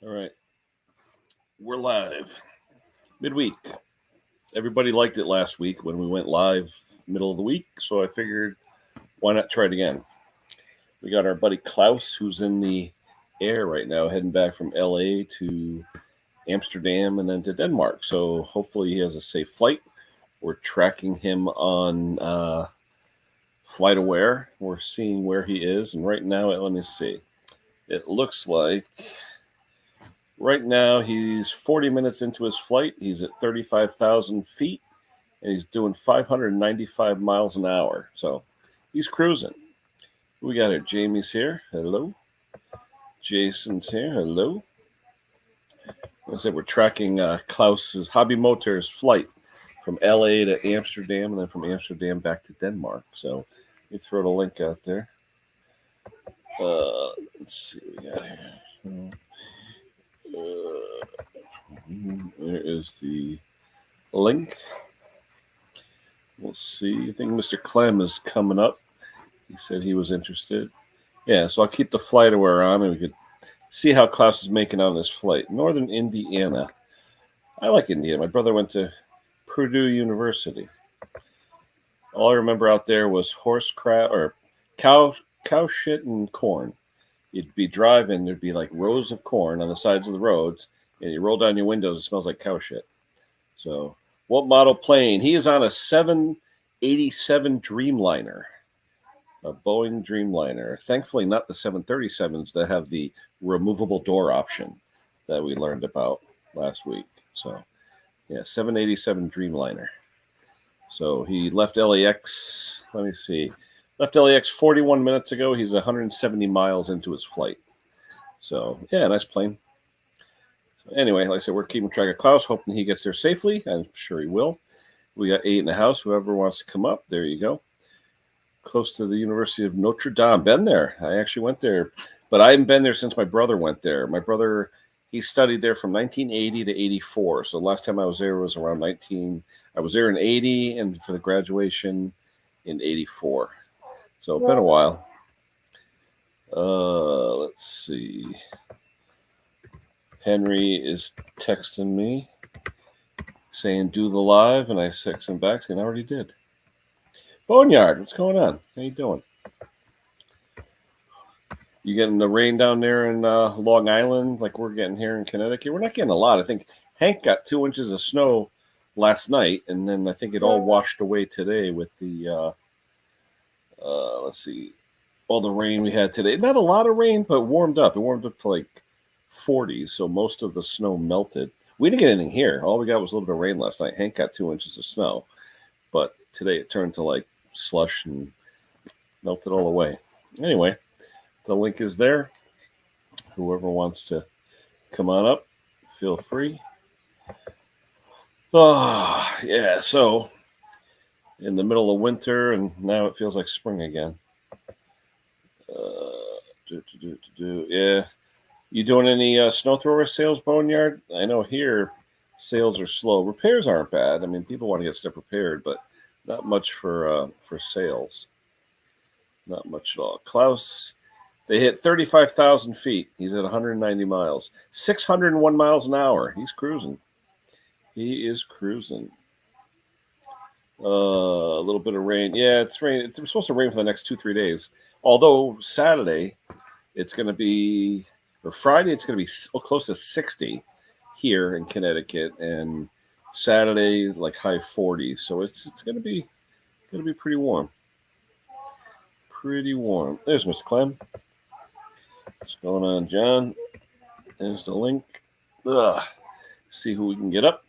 All right, we're live. Midweek. Everybody liked it last week when we went live middle of the week, so I figured why not try it again? We got our buddy Klaus, who's in the air right now, heading back from LA to Amsterdam and then to Denmark. So hopefully he has a safe flight. We're tracking him on FlightAware. We're seeing where he is, and right now, let me see. It looks like right now he's 40 minutes into his flight. He's at 35,000 feet, and he's doing 595 miles an hour. So he's cruising. We got here. Jamie's here. Hello. Jason's here. Hello. I said we're tracking Klaus's Hobby Motors flight from LA to Amsterdam and then from Amsterdam back to Denmark. So let me throw the link out there. Let's see what we got here. There is the link. We'll see. I think Mr. Clem is coming up. He said he was interested. Yeah, so I'll keep the FlightAware on and we could see how Klaus is making on this flight. Northern Indiana. I like Indiana. My brother went to Purdue University. All I remember out there was horse crap or cow shit and corn. You'd be driving, there'd be like rows of corn on the sides of the roads, and you roll down your windows, it smells like cow shit. So, what model plane? He is on a 787 Dreamliner, a Boeing Dreamliner. Thankfully, not the 737s that have the removable door option that we learned about last week. So, yeah, 787 Dreamliner. So he left LAX. Let me see. Left LAX 41 minutes ago. He's 170 miles into his flight. So, yeah, nice plane. So anyway, like I said, we're keeping track of Klaus, hoping he gets there safely. I'm sure he will. We got 8 in the house. Whoever wants to come up, there you go. Close to the University of Notre Dame. Been there. I actually went there, but I haven't been there since my brother went there. My brother, he studied there from 1980 to 84. So the last time I was there was around I was there in 80 and for the graduation in 84. So it's been a while. Let's see. Henry is texting me saying do the live, and I text him back saying I already did. Boneyard, what's going on? How you doing? You getting the rain down there in Long Island like we're getting here in Connecticut? We're not getting a lot. I think Hank got 2 inches of snow last night, and then I think it all washed away today with the let's see, all the rain we had today. Not a lot of rain, but warmed up. It warmed up to like 40s, so most of the snow melted. We didn't get anything here. All we got was a little bit of rain last night. Hank got 2 inches of snow, but today it turned to like slush and melted all away. Anyway, the link is there. Whoever wants to come on up, feel free. Oh, yeah, so in the middle of winter, and now it feels like spring again. Yeah. You doing any snow thrower sales, Boneyard? I know here sales are slow. Repairs aren't bad. I mean, people want to get stuff repaired, but not much for sales. Not much at all. Klaus, they hit 35,000 feet. He's at 190 miles. 601 miles an hour. He's cruising. He is cruising. A little bit of rain. Yeah, it's rain. It's supposed to rain for the next 2-3 days. Although Saturday, it's going to be, or Friday, it's going to be close to 60 here in Connecticut, and Saturday like high 40s. So it's going to be pretty warm. Pretty warm. There's Mr. Clem. What's going on, John? There's the link. See who we can get up.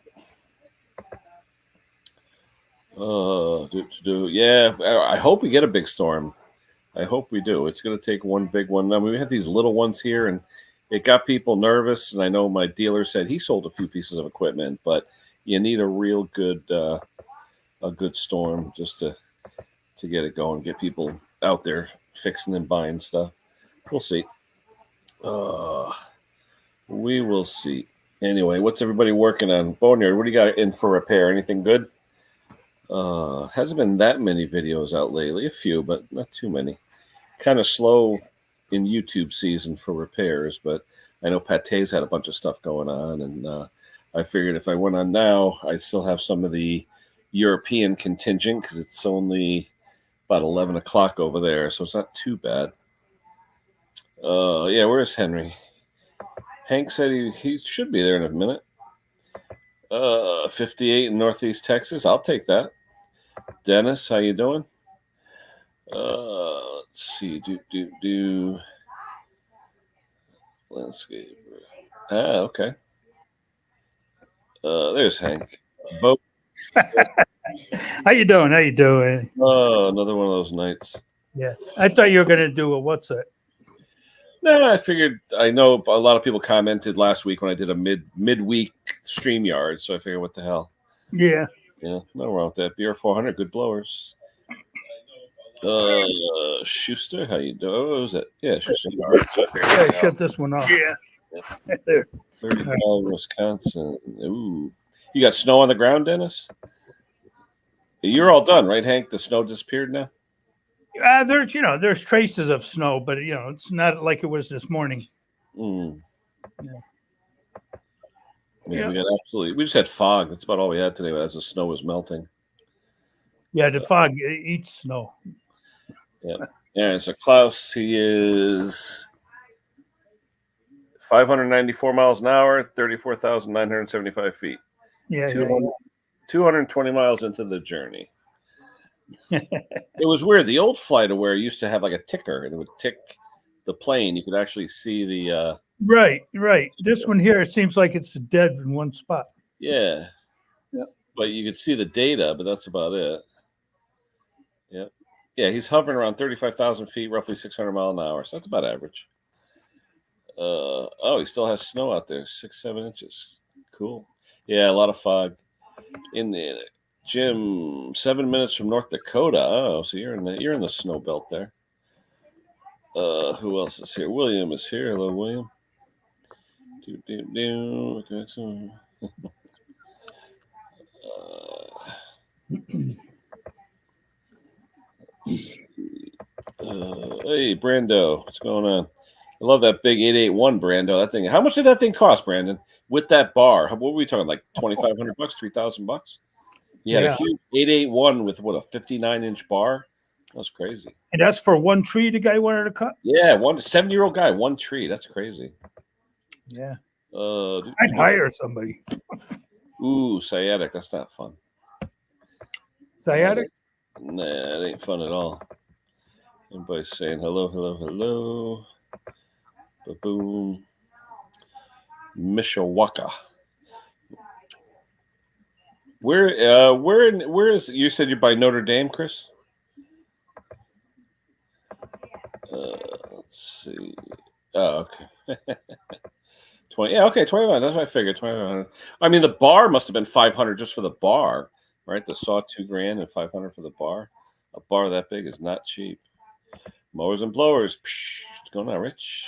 Yeah, I hope we get a big storm. I hope we do. It's going to take one big one. I mean, we had these little ones here, and it got people nervous. And I know my dealer said he sold a few pieces of equipment, but you need a real good, a good storm just to get it going, get people out there fixing and buying stuff. We'll see. We will see. Anyway, what's everybody working on? Boneyard, what do you got in for repair? Anything good? Hasn't been that many videos out lately. A few, but not too many. Kind of slow in YouTube season for repairs, but I know Pate's had a bunch of stuff going on, and I figured if I went on now, I still have some of the European contingent because it's only about 11 o'clock over there, so it's not too bad. Yeah, where's Henry? Hank said he should be there in a minute. 58 in Northeast Texas. I'll take that. Dennis, how you doing? Let's see. Landscape. Okay. There's Hank. Bo. How you doing? How you doing? Another one of those nights. Yeah, I thought you were gonna do a what's it? No, I figured. I know a lot of people commented last week when I did a midweek StreamYard, so I figured, what the hell? Yeah. Yeah, no wrong with that. BR400, good blowers. Schuster, how you doing? Oh, was it? Yeah, Schuster. Yeah, shut this one off. Yeah. There. 35 Wisconsin. Ooh, you got snow on the ground, Dennis? You're all done, right, Hank? The snow disappeared now. There's traces of snow, but it's not like it was this morning. Mm. Yeah. We got absolutely. We just had fog. That's about all we had today as the snow was melting. Yeah, the fog eats snow. Yeah. So Klaus, he is 594 miles an hour, 34,975 feet. Yeah, 220 miles into the journey. It was weird. The old FlightAware used to have like a ticker, and it would tick the plane. You could actually see the. Right. This one here, it seems like it's dead in one spot. Yeah. But you could see the data, but that's about it. Yep. Yeah, he's hovering around 35,000 feet, roughly 600 miles an hour. So that's about average. He still has snow out there, 6-7 inches. Cool. Yeah, a lot of fog. In the Jim, 7 minutes from North Dakota. Oh, so you're in the snow belt there. Who else is here? William is here. Hello, William. Hey, Brando, what's going on? I love that big 881 Brando. That thing. How much did that thing cost, Brandon? With that bar, what were we talking? Like $2,500, $3,000? He had a huge 881 with what, a 59-inch bar. That was crazy. And that's for one tree the guy wanted to cut? Yeah, 70-year-old guy, one tree. That's crazy. Yeah. I'd hire somebody. Ooh, sciatic. That's not fun. Sciatic? Nah, it ain't fun at all. Everybody's saying hello. Ba-boom. Mishawaka. Where is, you said you're by Notre Dame, Chris? Let's see. Oh, okay. 20. Yeah, okay, 21. That's what I figured. 2,500. I mean, the bar must have been 500 just for the bar, right? The saw $2,000 and 500 for the bar. A bar that big is not cheap. Mowers and blowers. Psh, what's going on, Rich?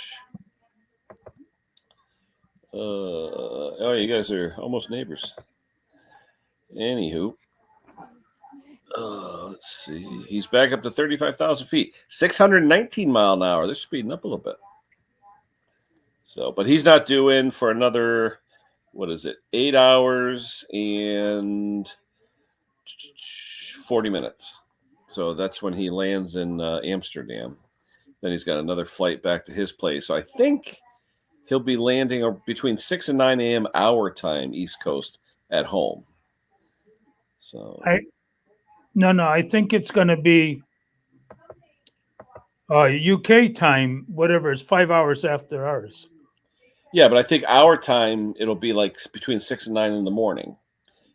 You guys are almost neighbors. Anywho, let's see. He's back up to 35,000 feet, 619 mile an hour. They're speeding up a little bit. So, but he's not due in for another, 8 hours and 40 minutes. So that's when he lands in Amsterdam. Then he's got another flight back to his place. So I think he'll be landing between 6 and 9 a.m. our time, East Coast, at home. So I think it's going to be UK time, whatever. It's 5 hours after ours. Yeah, but I think our time, it'll be like between 6 and 9 in the morning,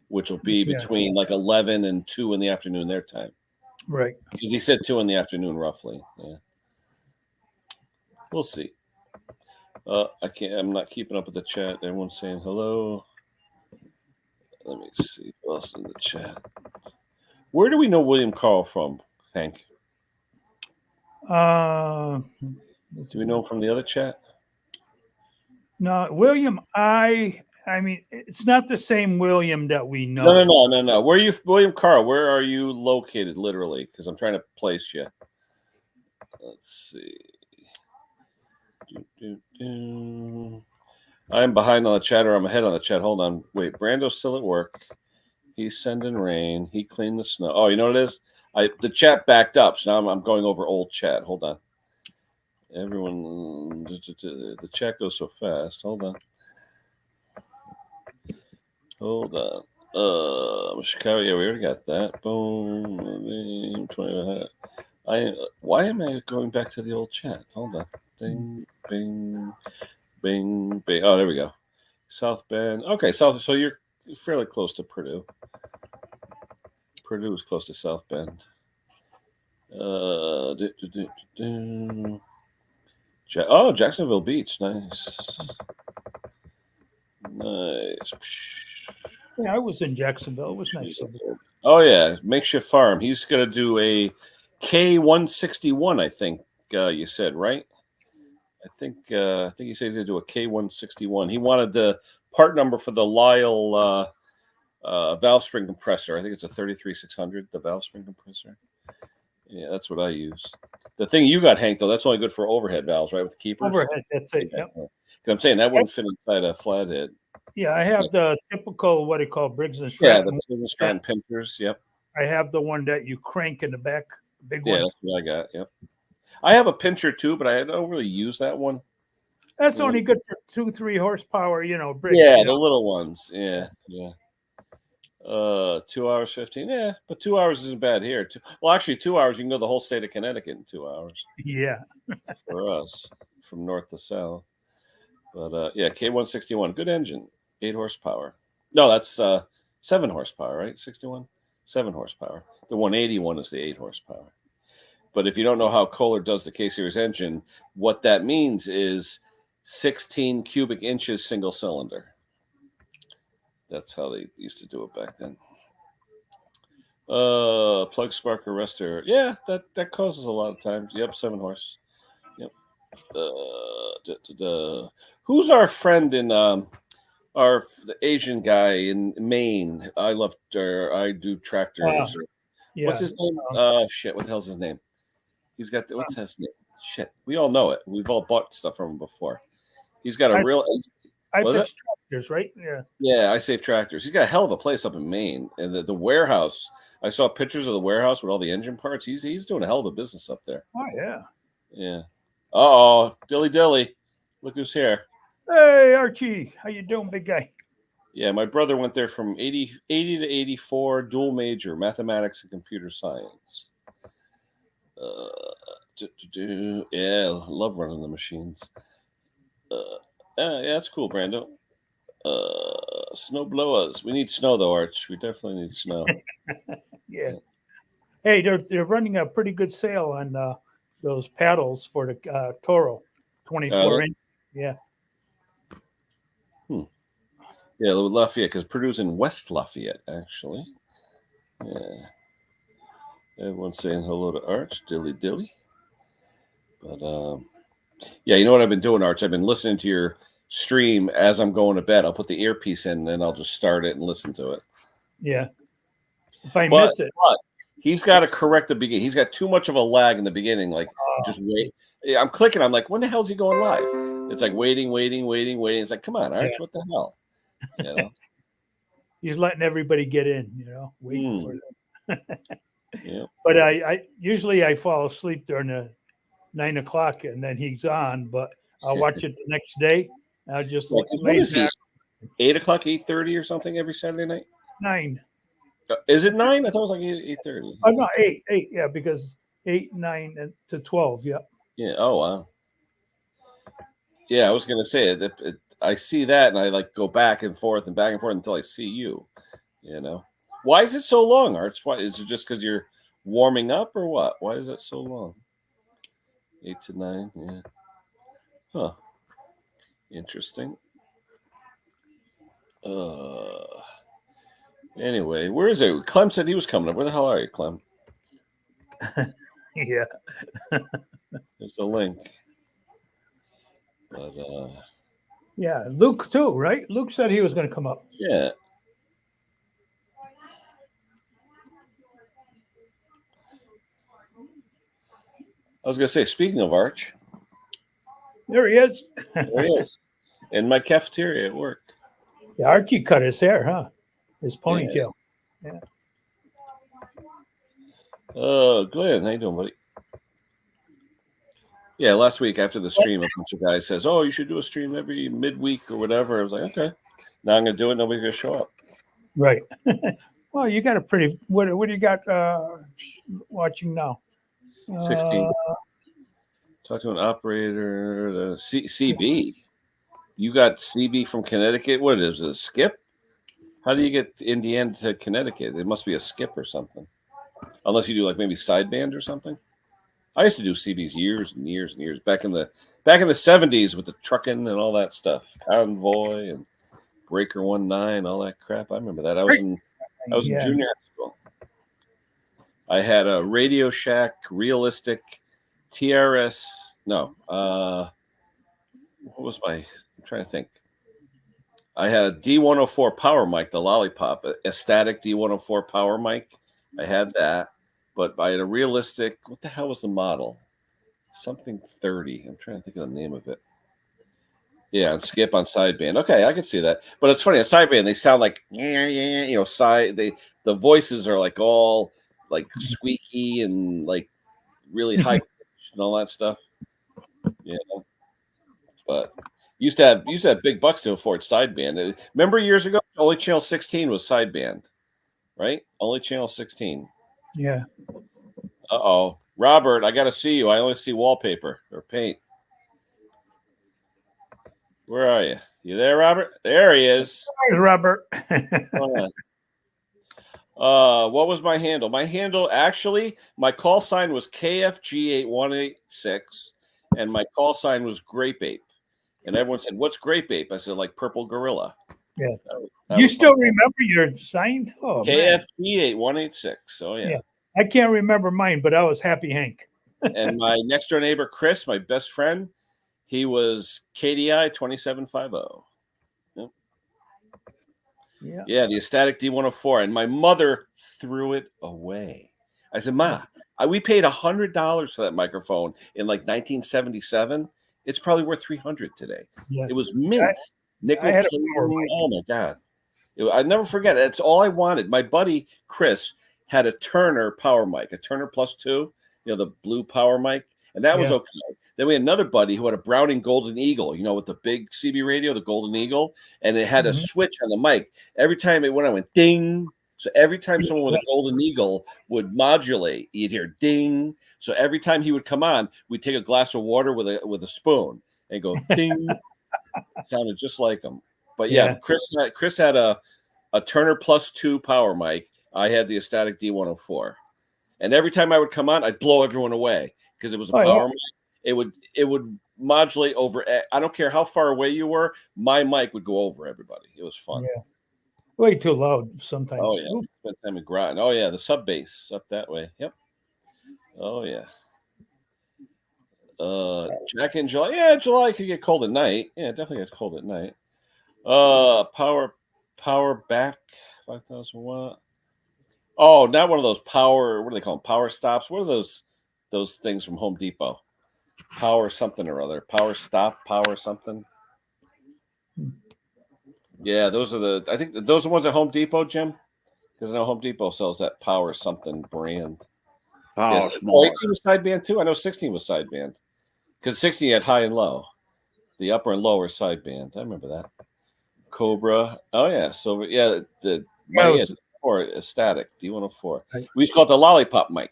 which will be between like 11 and 2 in the afternoon their time. Right. Because he said 2 in the afternoon, roughly. Yeah. We'll see. I'm not keeping up with the chat. Everyone's saying hello. Let me see who else in the chat. Where do we know William Carl from, Hank? Do we know him from the other chat? No, William. I mean, it's not the same William that we know. No. Where are you, William Carl? Where are you located, literally? Because I'm trying to place you. Let's see. I'm behind on the chat, or I'm ahead on the chat. Hold on. Wait, Brando's still at work. He's sending rain. He cleaned the snow. Oh, you know what it is? The chat backed up, so now I'm going over old chat. Hold on. Everyone, the chat goes so fast. Hold on. Chicago. Yeah, we already got that. Boom. 20. Why am I going back to the old chat? Hold on. Ding, bing, bing, bing. Oh, there we go. South Bend. Okay, so you're fairly close to Purdue. Purdue is close to South Bend. Jacksonville Beach. Nice. Yeah, I was in Jacksonville. It was nice. Oh, yeah. Makeshift farm. He's going to do a K161, I think you said, right? I think he said he's going to do a K161. He wanted the part number for the Lyle valve spring compressor. I think it's a 33600, the valve spring compressor. Yeah, that's what I use. The thing you got, Hank, though, that's only good for overhead valves, right? With the keepers. Overhead, that's it. Yep. I'm saying that wouldn't fit inside a flathead. Yeah, I have the typical, what do you call, Briggs and Yeah, Stratton. the Stratton pinchers. Yep. I have the one that you crank in the back, big one. Yeah, that's what I got. Yep. I have a pincher too, but I don't really use that one. That's only good for 2-3 horsepower, Briggs. Yeah, the little ones. Yeah. 2 hours 15. Yeah, but 2 hours isn't bad here. Well, actually, 2 hours you can go the whole state of Connecticut in 2 hours. Yeah. For us, from north to south. But yeah, K161, good engine, 8 horsepower. No, that's 7 horsepower, right? 61, 7 horsepower. The 181 is the 8 horsepower. But if you don't know how Kohler does the K series engine, what that means is 16 cubic inches single cylinder. That's how they used to do it back then. Plug spark arrestor. Yeah, that causes a lot of times. Yep, 7 horse. Yep. Who's our friend in the Asian guy in Maine? I do tractors. Yeah. What's his name? Shit. What the hell's his name? He's got what's his name? Shit. We all know it. We've all bought stuff from him before. He's got a real. I fix tractors, right? Yeah. Yeah, I save tractors. He's got a hell of a place up in Maine, and the warehouse. I saw pictures of the warehouse with all the engine parts. He's doing a hell of a business up there. Oh yeah. Yeah. Uh-oh, Dilly. Look who's here. Hey, Archie. How you doing, big guy? Yeah, my brother went there from 80 to 84, dual major, mathematics and computer science. Yeah, love running the machines. Yeah, that's cool, Brando. Snow blowers. We need snow, though, Arch. We definitely need snow. Yeah. Hey, they're running a pretty good sale on those paddles for the Toro, 24-inch. Yeah. Yeah, Lafayette, because Purdue's in West Lafayette, actually. Yeah. Everyone's saying hello to Arch, dilly. But yeah, you know what I've been doing, Arch? I've been listening to your stream as I'm going to bed. I'll put the earpiece in, and then I'll just start it and listen to it. Yeah. If I miss it. But he's got to correct the beginning. He's got too much of a lag in the beginning. Like, just wait. I'm clicking. I'm like, when the hell is he going live? It's like waiting. It's like, come on, Arch, what the hell? You know? He's letting everybody get in, waiting for them. Yeah. But I usually fall asleep during the 9 o'clock, and then he's on. But I'll watch it the next day. I'll just what is he? 8 o'clock, 8:30 or something every Saturday night. 9. Is it 9? I thought it was like 8:30. Oh no, 8. Yeah, because 8, 9 to 12. Yeah. Yeah. Oh wow. Yeah, I was gonna say it. I see that, and I like go back and forth until I see you. You know, why is it so long, Arch? Why is it just because you're warming up, or what? Why is that so long? 8 to 9. Yeah. Huh. Interesting. Anyway, where is it? Clem said he was coming up. Where the hell are you, Clem? Yeah. There's the link. But yeah, Luke too, right? Luke said he was going to come up. Yeah. I was going to say, speaking of Arch, There he is. There he is. In my cafeteria at work. Yeah, Archie cut his hair, huh? His Yeah. ponytail. Glenn, how you doing, buddy? Yeah, last week after the stream, a bunch of guys says, "Oh, you should do a stream every midweek or whatever." I was like, "Okay." Now I'm gonna do it. Nobody's gonna show up. Right. Well, you got a pretty. What do you got watching now? 16. Talk to an operator. CB. You got CB from Connecticut. What is it? A skip? How do you get Indiana to Connecticut? It must be a skip or something. Unless you do like maybe sideband or something. I used to do CBs years and years and years back in the 70s with the trucking and all that stuff. Convoy and Breaker 19, all that crap. I remember that. I was in junior high school. I had a Radio Shack, Realistic, TRS. No, what was I'm trying to think. I had a D104 power mic, the Lollipop, a static D104 power mic. I had that, but I had a Realistic. What the hell was the model? Something 30. I'm trying to think of the name of it. Yeah, and skip on sideband. Okay, I can see that. But it's funny, on sideband, they sound like the voices are like all like squeaky and like really high pitched and all that stuff. Yeah. But used to have big bucks to afford sideband. Remember years ago, only channel 16 was sideband, right? Only channel 16. Yeah. Uh-oh. Robert, I gotta see you. I only see wallpaper or paint. Where are you? You there, Robert? There he is. Hi, Robert. What was my handle? My handle, actually, my call sign was KFG8186, and my call sign was Grape Ape. And everyone said, "What's Grape Ape?" I said, "Like purple gorilla." Yeah. You still remember your sign? Oh, KFG8186. Oh, yeah. I can't remember mine, but I was Happy Hank. And my next door neighbor, Chris, my best friend, he was KDI 2750. Yep. Yeah, the Static D104. And my mother threw it away. I said, "Ma, we paid $100 for that microphone in like 1977. It's probably worth $300 today." Yeah. It was mint. Nickel plating. Oh, my God. I never forget it. It's all I wanted. My buddy, Chris, had a Turner power mic, a Turner Plus 2, the blue power mic. And that was okay. Then we had another buddy who had a Browning Golden Eagle, with the big CB radio, the Golden Eagle, and it had a switch on the mic. Every time it went ding. So every time someone with a Golden Eagle would modulate, you'd hear ding. So every time he would come on, we'd take a glass of water with a spoon and go ding. It sounded just like him. But Chris had a Turner Plus 2 power mic. I had the Static D104. And every time I would come on, I'd blow everyone away because it was a power mic. It would modulate over. I don't care how far away you were. My mic would go over everybody. It was fun. Yeah. Way too loud sometimes. Oh, yeah. Spent time in Groton. Oh, yeah. The sub bass up that way. Yep. Oh, yeah. Jack in July. Yeah, July could get cold at night. Yeah, it definitely gets cold at night. Power back 5,000 watt. Oh, not one of those power. What do they call them? Power stops. What are those things from Home Depot? Power something or other. Power stop. Power something. Yeah, those are I think those are the ones at Home Depot, Jim. Because I know Home Depot sells that Power something brand. Yes. 18 was sideband too. I know 16 was sideband. Because 16 had high and low. The upper and lower sideband. I remember that. Cobra. Oh, yeah. So, yeah, a static D104. We used to call it the Lollipop mic.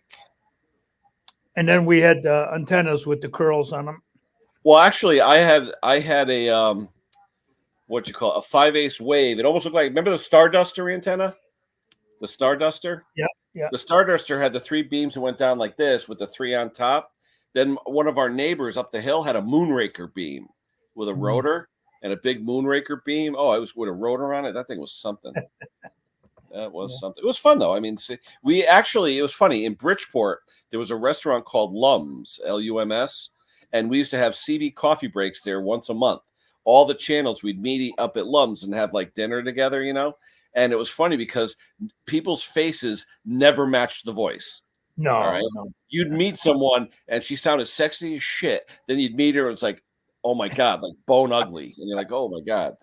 And then we had antennas with the curls on them. Well, actually, I had a a 5/8 wave. It almost looked like, remember the Starduster antenna? The Starduster? Yeah. The Starduster had the 3 beams that went down like this with the 3 on top. Then one of our neighbors up the hill had a Moonraker beam with a rotor and a big Moonraker beam. Oh, it was with a rotor on it. That thing was something. That was something. It was fun, though. I mean, it was funny. In Bridgeport, there was a restaurant called Lums, Lums, and we used to have CB coffee breaks there once a month. All the channels, we'd meet up at Lums and have like dinner together, And it was funny because people's faces never matched the voice. No, no. You'd meet someone and she sounded sexy as shit. Then you'd meet her and it's like, oh my God, like bone ugly. And you're like, oh my God.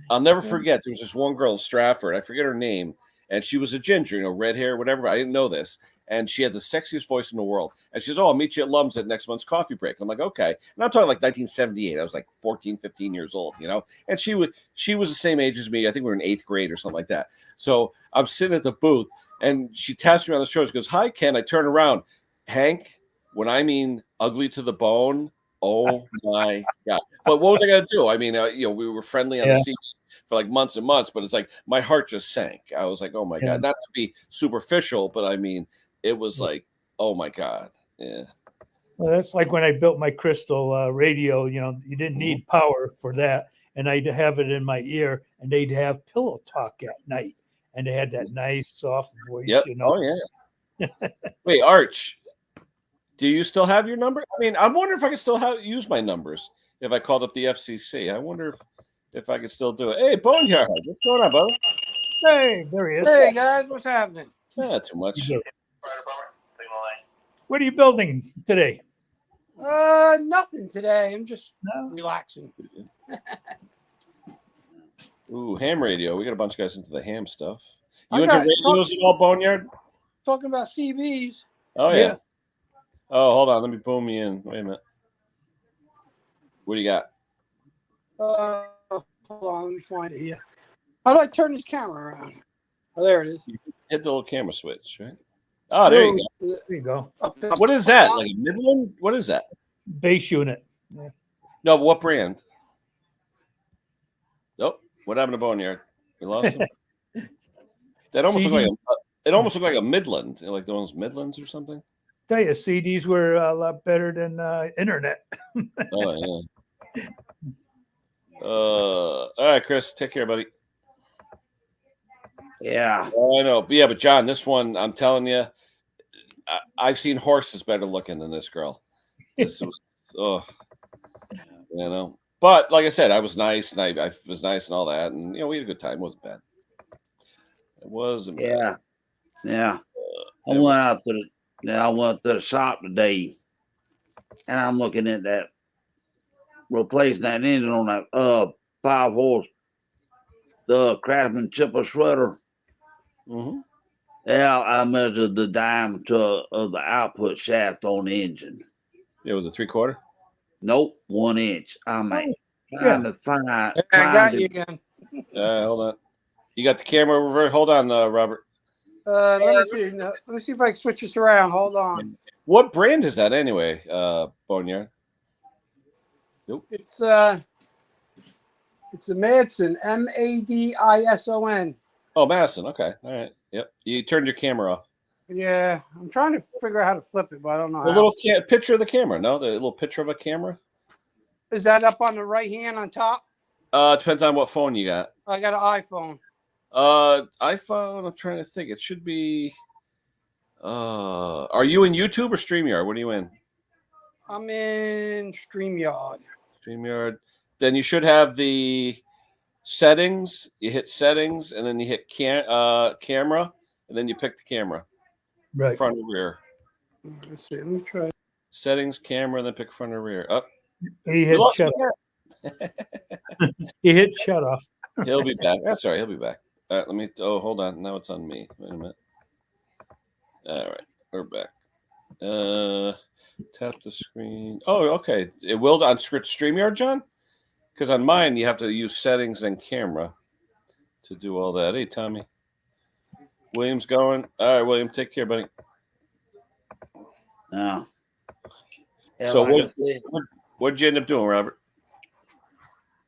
I'll never forget. There was this one girl in Stratford. I forget her name. And she was a ginger, red hair, whatever. But I didn't know this. And she had the sexiest voice in the world. And she says, oh, I'll meet you at Lum's at next month's coffee break. I'm like, okay. And I'm talking like 1978. I was like 14, 15 years old, And she was the same age as me. I think we were in 8th grade or something like that. So I'm sitting at the booth, and she taps me on the shoulder. She goes, hi, Ken. I turn around. Hank, when I mean ugly to the bone, oh my God. But what was I going to do? I mean, we were friendly on the CD for like months and months, but it's like my heart just sank. I was like, oh my God. Not to be superficial, but I mean, it was like, oh my God. Yeah. Well, that's like when I built my crystal radio, you didn't need power for that. And I'd have it in my ear, and they'd have pillow talk at night. And they had that nice, soft voice, Oh, yeah. Wait, Arch, do you still have your number? I mean, I wonder if I can still use my numbers if I called up the FCC. I wonder if I can still do it. Hey, Boneyard, what's going on, brother? Hey, there he is. Hey, guys, what's happening? Not too much. What are you building today? Nothing today. I'm just relaxing. Ooh, ham radio. We got a bunch of guys into the ham stuff. You into radios at all, Boneyard? Talking about CBs. Oh, yeah. Oh, hold on. Let me boom you in. Wait a minute. What do you got? Hold on. Let me find it here. How do I turn this camera around? Oh, there it is. You hit the little camera switch, right? Oh, there you go. There you go. What is that? Like a Midland? What is that? Base unit. Yeah. No, but what brand? Nope. What happened to Boneyard? We lost him. That almost looked like a Midland, like those Midlands or something. Tell you, CDs were a lot better than internet. Oh yeah. All right, Chris, take care, buddy. Yeah. Oh, I know. But John, this one, I'm telling you, I've seen horses better looking than this girl. This was, But like I said, I was nice, and I was nice and all that, and we had a good time. It wasn't bad. It wasn't bad. Yeah. I went to the shop today, and I'm looking at that, replacing that engine on that 5-horse the Craftsman chipper shredder. Mm-hmm. Yeah, I measured the diameter of the output shaft on the engine. It was a 3/4? Nope, 1 inch. I'm trying to find. I got you again. Hold on. You got the camera over. Hold on, Robert. Let me see. Let me see if I can switch this around. Hold on. What brand is that anyway, Boneyard? Nope. It's a Madison, Madison. Oh, Madison. Okay. All right. Yep. You turned your camera off. Yeah, I'm trying to figure out how to flip it, but I don't know how. The little picture of the camera. No, the little picture of a camera. Is that up on the right hand on top? Depends on what phone you got. I got an iPhone. iPhone. I'm trying to think. It should be. Are you in YouTube or StreamYard? What are you in? I'm in StreamYard. StreamYard. Then you should have the settings. You hit settings, and then you hit camera, and then you pick the camera. Right. Front or rear. Let's see. Let me try. Settings, camera, then pick front or rear. Up. He hit shut off. He hit shut off. He'll be back. That's all right. He'll be back. All right. Let me. Oh, hold on. Now it's on me. Wait a minute. All right. We're back. Tap the screen. Oh, okay. It will on StreamYard, John? Because on mine, you have to use settings and camera to do all that. Hey, Tommy. William's going. All right, William. Take care, buddy. Yeah. So what'd you end up doing, Robert?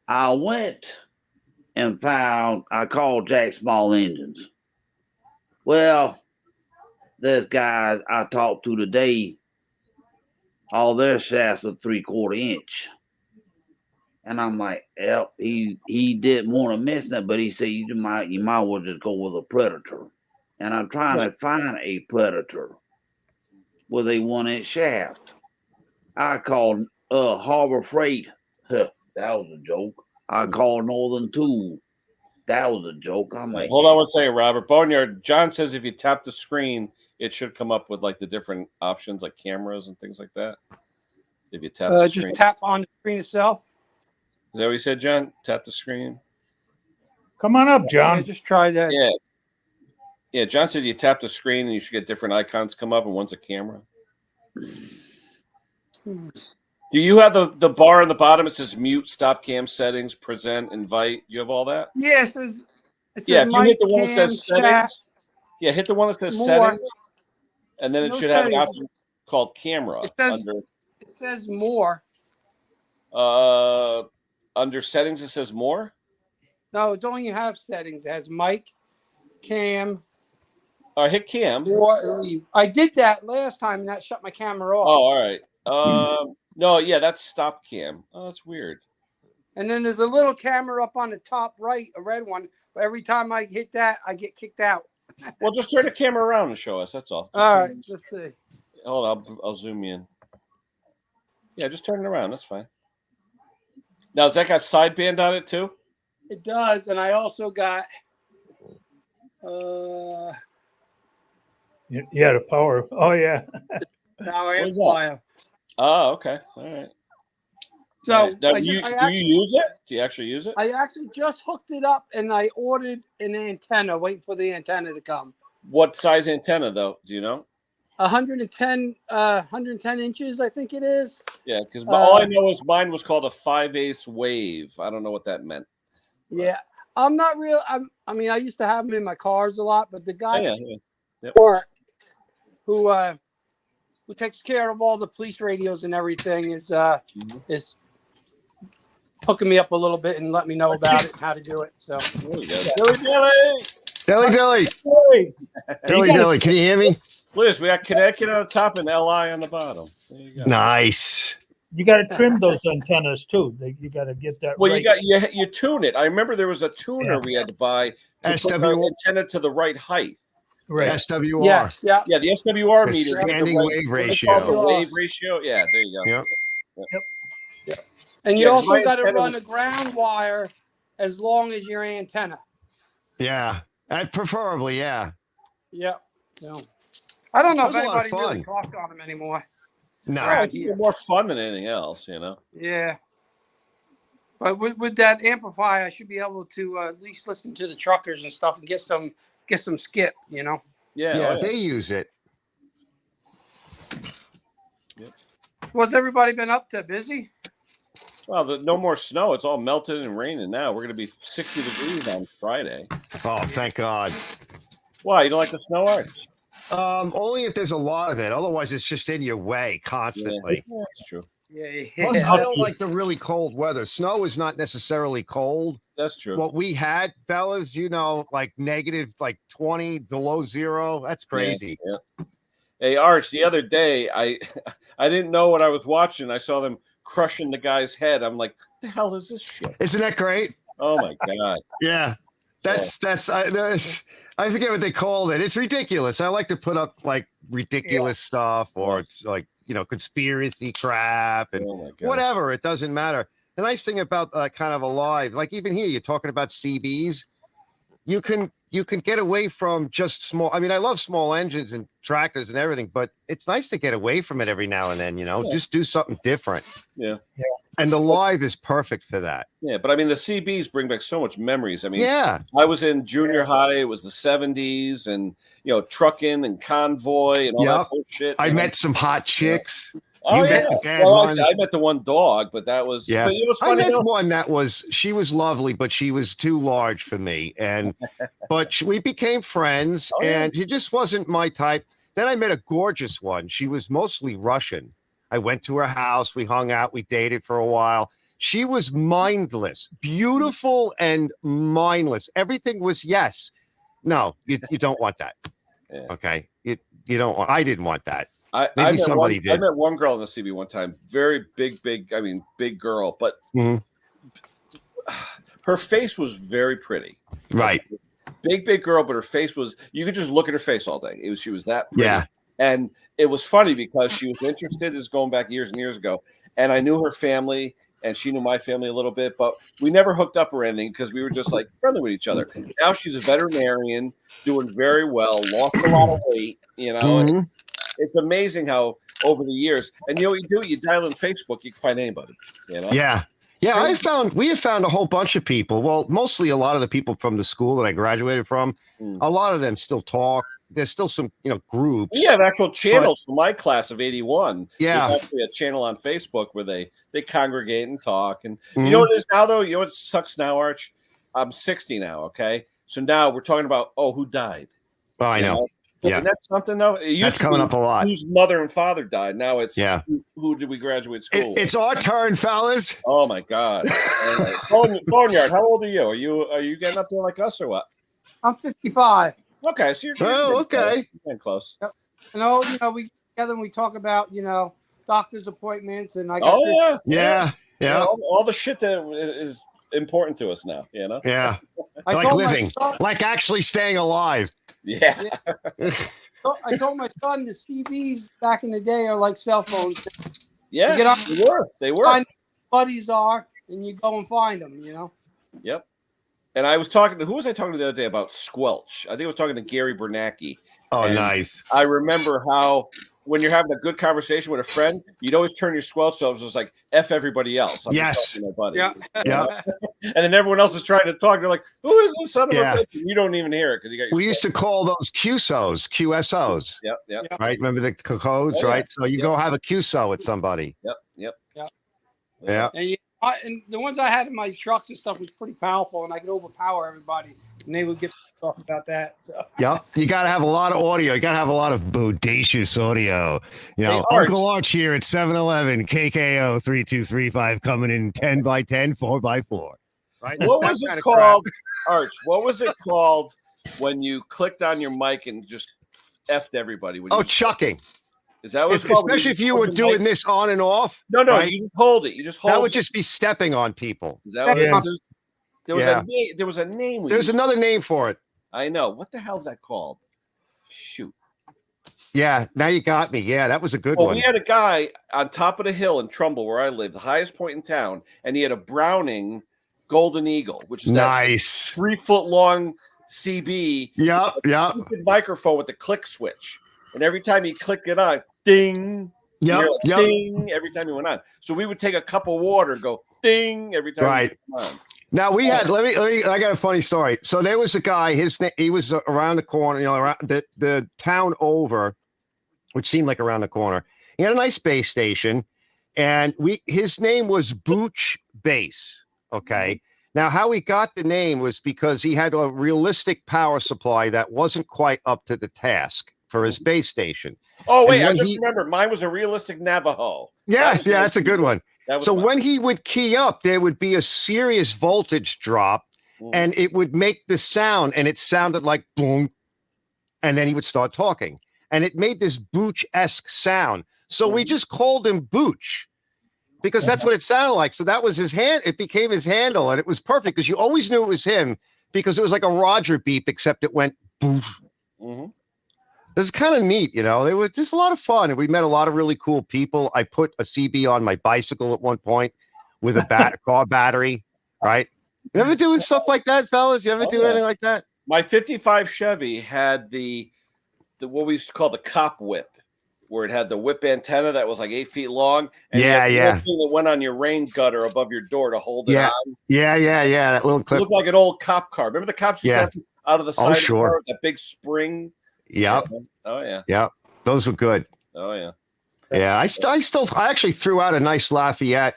I went and I called Jack Small Engines. Well, this guy I talked to today, all their shafts are 3/4 inch. And I'm like, yep, he didn't want to mention it, but he said you might well just go with a Predator. And I'm trying to find a Predator with a 1 inch shaft. I called Harbor Freight. That was a joke. I called Northern Tool. That was a joke. I'm like, hold on one second, Robert. Boneyard, John says if you tap the screen, it should come up with like the different options like cameras and things like that. If you tap the screen. Just tap on the screen itself. that what you said, John? Tap the screen. Come on up, Yeah, John. just try that. Yeah. Yeah, John said you tap the screen and you should get different icons come up, and one's a camera. Hmm. Do you have the bar on the bottom? It says mute, stop cam settings, present, invite. You have all that? Yeah, it says Yeah, if you hit mic, the one that cam, says chat, settings, yeah, hit the one that says more. settings, and then it No should have an settings. option called camera It says more. under settings. It says more. No, don't you have settings? It has mic, cam, All right, hit cam. more. I did that last time and that shut my camera off. Oh, all right. No, yeah, that's stop cam. Oh, that's weird. And then there's a little camera up on the top right, a red one. But every time I hit that, I get kicked out. Well, just turn the camera around and show us. That's all. Just All turn- right, let's see. Hold on, I'll zoom you in. Yeah, just turn it around. That's fine. Now, has that got sideband on it too? It does, and I also got Yeah, the power. Oh, yeah. power What is that? amplifier. Oh, okay. All right. So Nice. Now, I do just- I you actually- use it? Do you actually use it? I actually just hooked it up and I ordered an antenna, waiting for the antenna to come. What size antenna, though? Do you know? 110 inches, I think it is. Yeah, because all I know is mine was called a 5/8 wave. I don't know what that meant. Yeah. I'm not real. I mean, I used to have them in my cars a lot, but the Oh, guy yeah. who takes care of all the police radios and everything is hooking me up a little bit and let me know about it and how to do it. So There we go. Dilly. Hey, Dilly. Can you hear me? Liz, we got Connecticut on the top and LI on the bottom. There you go. Nice. you got to trim those antennas, too. You got to get that Well, right. you tune it. I remember there was a tuner we had to buy to put the SWR. antenna to the right height. right. SWR. yeah. Yeah, the SWR The meter. standing wave what they call ratio. The wave ratio. Yeah, there you go. Yep. And you Yeah, 'cause also my got to antenna run was- a ground wire as long as your antenna. Yeah. Preferably, yeah. Yeah. So I don't know if That was a lot of anybody really fun. talks on them anymore. No. I think they're more fun than anything else, you know. Yeah. But with that amplifier, I should be able to at least listen to the truckers and stuff and get some skip, you know. Yeah, Yeah, oh, yeah. they use it. What's everybody been up to? Busy? Well, no more snow. It's all melted and raining now. We're going to be 60 degrees on Friday. Oh, thank God. Why? You don't like the snow, Arch? Only if there's a lot of it. Otherwise, it's just in your way constantly. Yeah, that's true. Yeah. Plus, I don't like the really cold weather. Snow is not necessarily cold. That's true. What we had, fellas, like negative, like 20 below zero. That's crazy. Yeah. Hey, Arch, the other day, I didn't know what I was watching. I saw them crushing the guy's head. I'm like, what the hell is this shit? Isn't that great? Oh, my God. Yeah. I forget what they called it. It's ridiculous. I like to put up like ridiculous stuff or it's like, conspiracy crap and Oh, my God. whatever. It doesn't matter. The nice thing about kind of Alive, like even here, you're talking about CBs. You can get away from just small. I mean, I love small engines and tractors and everything, but it's nice to get away from it every now and then. Yeah. Just do something different. Yeah. And the Live is perfect for that. Yeah, but I mean, the CBs bring back so much memories. I mean, Yeah. I was in junior high. It was the 70s and, trucking and convoy and all that Yep. bullshit. I met some hot chicks. Oh, you yeah. met the bad Well, ones. I met the one dog, but that was, Yeah. but it was I funny. met though. one she was lovely, but she was too large for me. But we became friends Oh, yeah. and she just wasn't my type. Then I met a gorgeous one. She was mostly Russian. I went to her house. We hung out. We dated for a while. She was mindless, beautiful and mindless. Everything was yes. No, you don't want that. Yeah. Okay. You don't want, I didn't want that. I Maybe met somebody I did. met one girl in the CB one time. Very big, big girl, but Mhm. her face was very pretty. Right. Big girl, but her face was, you could just look at her face all day. She was that pretty. Yeah. And it was funny because she was interested, this is going back years and years ago. And I knew her family and she knew my family a little bit, but we never hooked up or anything because we were just like friendly with each other. Now she's a veterinarian, doing very well, lost a lot of weight, and Mhm. it's amazing how over the years, and what you do, you dial in Facebook, you can find anybody, Yeah. Yeah, we have found a whole bunch of people. Well, mostly a lot of the people from the school that I graduated from. Mm. A lot of them still talk. There's still some, groups. We have actual channels from my class of '81. Yeah. There's actually a channel on Facebook where they congregate and talk. And Mhm. you know what it is now, though? You know what sucks now, Arch? I'm 60 now. Okay, so now we're talking about who died. Oh, I You know. know? Yeah. And that's something though. It used That's to coming be up a lot. whose mother and father died. Now it's Yeah. who did we graduate school with? It's our turn, fellas. Oh my God. Barnyard, how old are you? Are you getting up there like us or what? I'm 55. Okay, so you're Oh, getting okay. close. You're getting close. We get together and we talk about, doctor's appointments, and I got Oh this. yeah. Yeah. All the shit that is important to us now, you know? Yeah. I Like told living, my son, like actually staying alive. Yeah. I told my son the CBs back in the day are like cell phones. Yeah. You get on- They were. They were. Find buddies are, and you go and find them. Yep. And I was talking to who was I talking to the other day about squelch? I think I was talking to Gary Bernanke. Oh, And nice. I remember how when you're having a good conversation with a friend, you'd always turn your squelch so it was just like F everybody else. I'm just Yes. talking to my buddy. Yeah. And then everyone else is trying to talk. They're like, who is this son of Yeah. a bitch? And you don't even hear it because you got your We used to call those QSOs, Yep. right? Remember the codes, Oh, yeah. right? So you go have a QSO with somebody. Yep. Yeah. And the ones I had in my trucks and stuff was pretty powerful, and I could overpower everybody, and they would get talk about that. So Yep. You got to have a lot of audio. You got to have a lot of bodacious audio. Hey, Arch. Uncle Arch here at 7-Eleven, KKO 3235 coming in 10 by 10, 4 by 4. Right? What That was kind it of crap. called, Arch? What was it called when you clicked on your mic and just effed everybody? When Oh, you, chucking. is that what it's called? Especially if you were doing this on and off. No, right? you just hold it. You just hold That would it. just be stepping on people. Is that what Yeah. it is? There was Yeah. a name. There was a name. we There's used- another name for it. I know. What the hell's that called? Shoot. Yeah, now you got me. Yeah, that was a good Well, one. we had a guy on top of the hill in Trumbull, where I live, the highest point in town, and he had a Browning Golden Eagle, which is that Nice. 3-foot long CB Yep, yep, stupid microphone with the click switch. And every time you click it on, ding, yep, you hear, like, yep. ding, every time you went on. So we would take a cup of water, go ding every time. Right. You went on. Now we had. Let me. I got a funny story. So there was a guy. He was around the corner. Around the town over, which seemed like around the corner. He had a nice base station, and his name was Booch Base. Okay. Now, how he got the name was because he had a realistic power supply that wasn't quite up to the task for his base station. Oh, wait, And I when just remembered. Mine was a realistic Navajo. Yes, yeah, that's a good one. That was So mine. when he would key up, there would be a serious voltage drop, Mm. and it would make the sound, and it sounded like boom, and then he would start talking, and it made this Booch-esque sound. So we just called him Booch because that's what it sounded like. So that was his hand. It became his handle, and it was perfect because you always knew it was him because it was like a Roger beep, except it went boof. Mhm. This is kind of neat, They were just a lot of fun, and we met a lot of really cool people. I put a CB on my bicycle at one point with a car battery, right? You ever doing stuff like that, fellas? You ever Oh, do yeah. anything like that? My 55 Chevy had the what we used to call the cop whip, where it had the whip antenna that was like 8 feet long. And you Yeah, had the yeah. little thing that went on your rain gutter above your door to hold it Yeah. on. Yeah. That little It clip. looked like an old cop car. Remember the cops used to Yeah. have out of the side of the sure. car with that big spring? Yep. Oh yeah. Those were good. Oh yeah. Yeah. I actually threw out a nice Lafayette.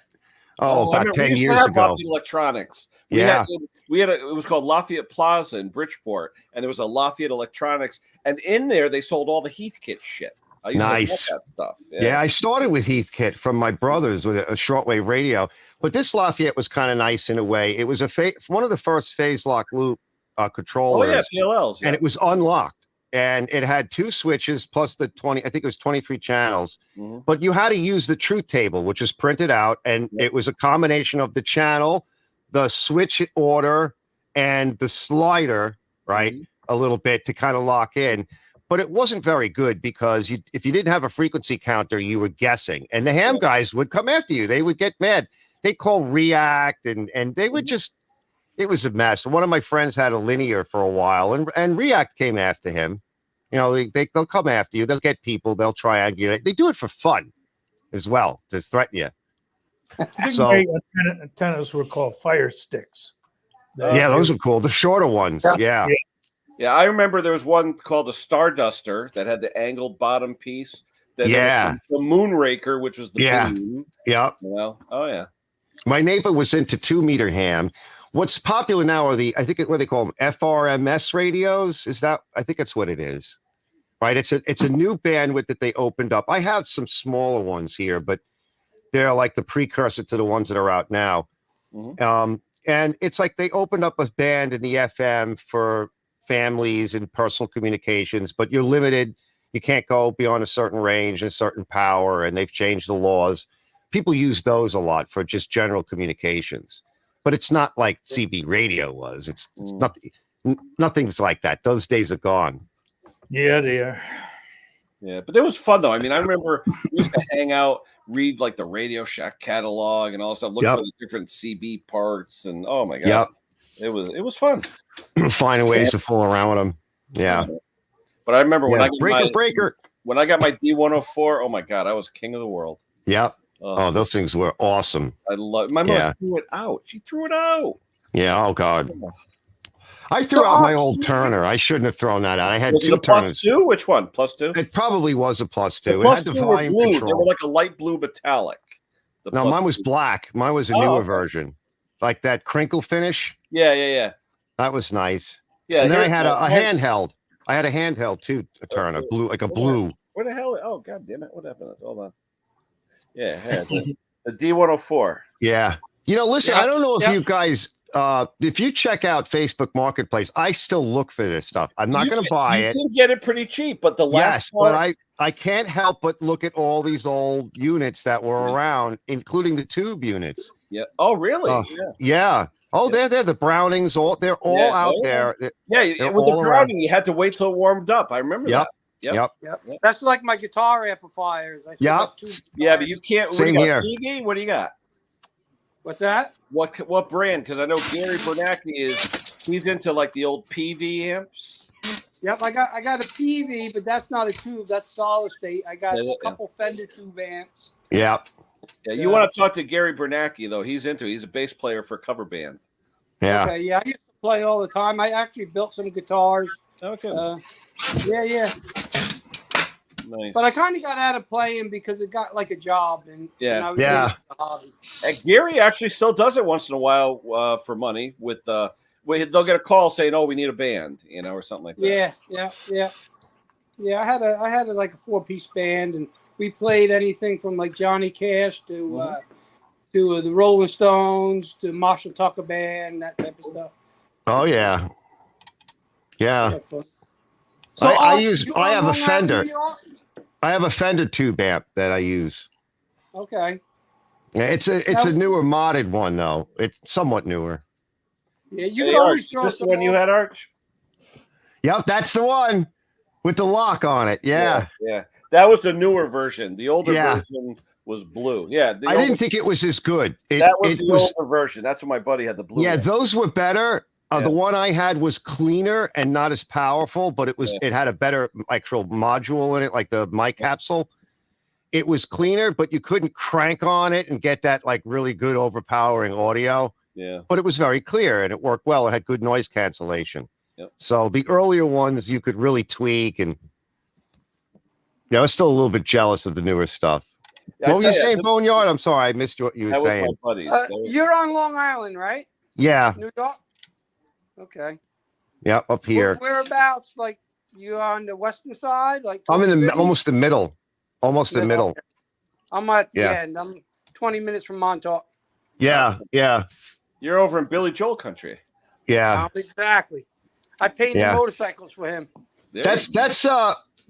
I About remember we 10 used to years have ago. Lafayette Electronics. Yeah. It was called Lafayette Plaza in Bridgeport, and there was a Lafayette Electronics, and in there they sold all the Heathkit shit. I used Nice. to love that stuff. Yeah, I started with Heathkit from my brothers with a shortwave radio, but this Lafayette was kind of nice in a way. It was one of the first phase lock loop Oh controllers, yeah, PLLs. Yeah. and it was unlocked, and it had 2 switches plus the 20. I think it was 23 channels. Mhm. But you had to use the truth table, which is printed out, and Yep. it was a combination of the channel, the switch order, and the slider, right? Mhm. A little bit to kind of lock in. But it wasn't very good because if you didn't have a frequency counter, you were guessing. And the ham Yeah. guys would come after you. They would get mad. They call React and they would just, it was a mess. One of my friends had a linear for a while and React came after him. They'll come after you. They'll get people. They'll triangulate. They do it for fun as well to threaten you. I think So- my antennas were called fire sticks. Yeah, those are cool. The shorter ones. Yeah. Yeah, I remember there was one called a Starduster that had the angled bottom piece. Then there Yeah. was the Moonraker, which was the Yeah. boom. Yeah. Well, oh yeah. My neighbor was into 2-meter ham. What's popular now are I think what they call them, FRMS radios. Is that? I think that's what it is. Right. It's a new bandwidth that they opened up. I have some smaller ones here, but they're like the precursor to the ones that are out now. Mhm. And it's like they opened up a band in the FM for families and personal communications, but you're limited. You can't go beyond a certain range and a certain power, and they've changed the laws. People use those a lot for just general communications, but it's not like CB radio was. It's nothing. Nothing's like that. Those days are gone. Yeah, they are. Yeah, but it was fun though. I mean, I remember we used to hang out, read like the Radio Shack catalog and all that stuff, look Yep. for the different CB parts, and oh my god, it was fun. Finding ways to fool around with them. Yeah. But I remember when I got breaker. when I got my D104, oh my god, I was king of the world. Yep. Oh, those things were awesome. I love my mother threw it out. She threw it out. Yeah. Oh God. I threw out my old Turner. I shouldn't have thrown that out. I had Was it two a plus Turners. two? Which one? Plus two? It probably was a plus The two. plus It had two the were volume blue. They control. were like a light blue metallic. The No, plus mine was two. black. Mine was a Oh, newer okay. version, like that crinkle finish. Yeah. That was nice. Yeah. And then I here's had the- a handheld. I had a handheld too, a Turner, blue, like a blue. Where the hell? Oh god damn it! What happened? Hold on. Yeah, the D104. Yeah. Listen, Yeah, I don't know if yeah. you guys, if you check out Facebook Marketplace, I still look for this stuff. I'm not You going to can- buy you it. can get it pretty cheap, but the last Yes, part, but I can't help but look at all these old units that were around, including the tube units. yeah. Oh really? Oh, yeah. Yeah. Oh, Yeah. they're the Brownings. They're all Yeah, out oh, yeah. there. Yeah, They're with the all around. Browning, you had to wait till it warmed up. I remember Yep. that. Yep. Yep. Yep. Yep. That's like my guitar amplifiers. I still Yep. have two Yeah, but guitars. you can't. Same what do you got, here. PV? What do you got? What's that? What brand? Because I know Gary Bernanke he's into like the old PV amps. Yep, I got a PV, but that's not a tube. That's solid state. I got Yeah, a couple Fender tube amps. Yep. Yeah, you want to talk to Gary Bernanke though. He's a bass player for cover band. Yeah. Okay, yeah, I used to play all the time. I actually built some guitars. Okay, Yeah. nice. But I kind of got out of playing because it got like a job, and Yeah. and I was Yeah. doing a hobby. And Gary actually still does it once in a while for money. They'll get a call saying, "Oh, we need a band," or something like that. Yeah. I had like a 4-piece band, and we played anything from like Johnny Cash to the Rolling Stones to Marshall Tucker Band, that type of stuff. Oh, yeah. Yeah. Yeah, fun. I you have on a Long Island, Fender. New York? I have a Fender tube amp that I use. Okay. Yeah, it's a newer modded one though. It's somewhat newer. Yeah, you Hey, can always Arch, throw is this the some one you old- had, Arch? Yep, that's the one with the lock on it. Yeah. Yeah. That was the newer version. The older Yeah. version was blue. Yeah, I didn't think it was as good. that was the older version. That's what my buddy had, the blue. Yeah, one. those were better. Yeah. The one I had was cleaner and not as powerful, but it had a better actual module in it, like the mic capsule. It was cleaner, but you couldn't crank on it and get that like really good overpowering audio. Yeah. But it was very clear and it worked well. It had good noise cancellation. Yep. So the earlier ones you could really tweak, and I was still a little bit jealous of the newer stuff. I What were tell you ya, saying, Boneyard? I'm sorry, I missed what you were That was saying. my buddies. That was- You're on Long Island, right? Yeah, New York. Okay. yeah, up here. Whereabouts? Like you on the western side? Like I'm in towards the city? almost the middle, almost the middle. Okay. I'm at the Yeah. end. I'm 20 minutes from Montauk. Yeah, yeah, You're over in Billy Joel country. yeah. Exactly. I painted Yeah. motorcycles for him. There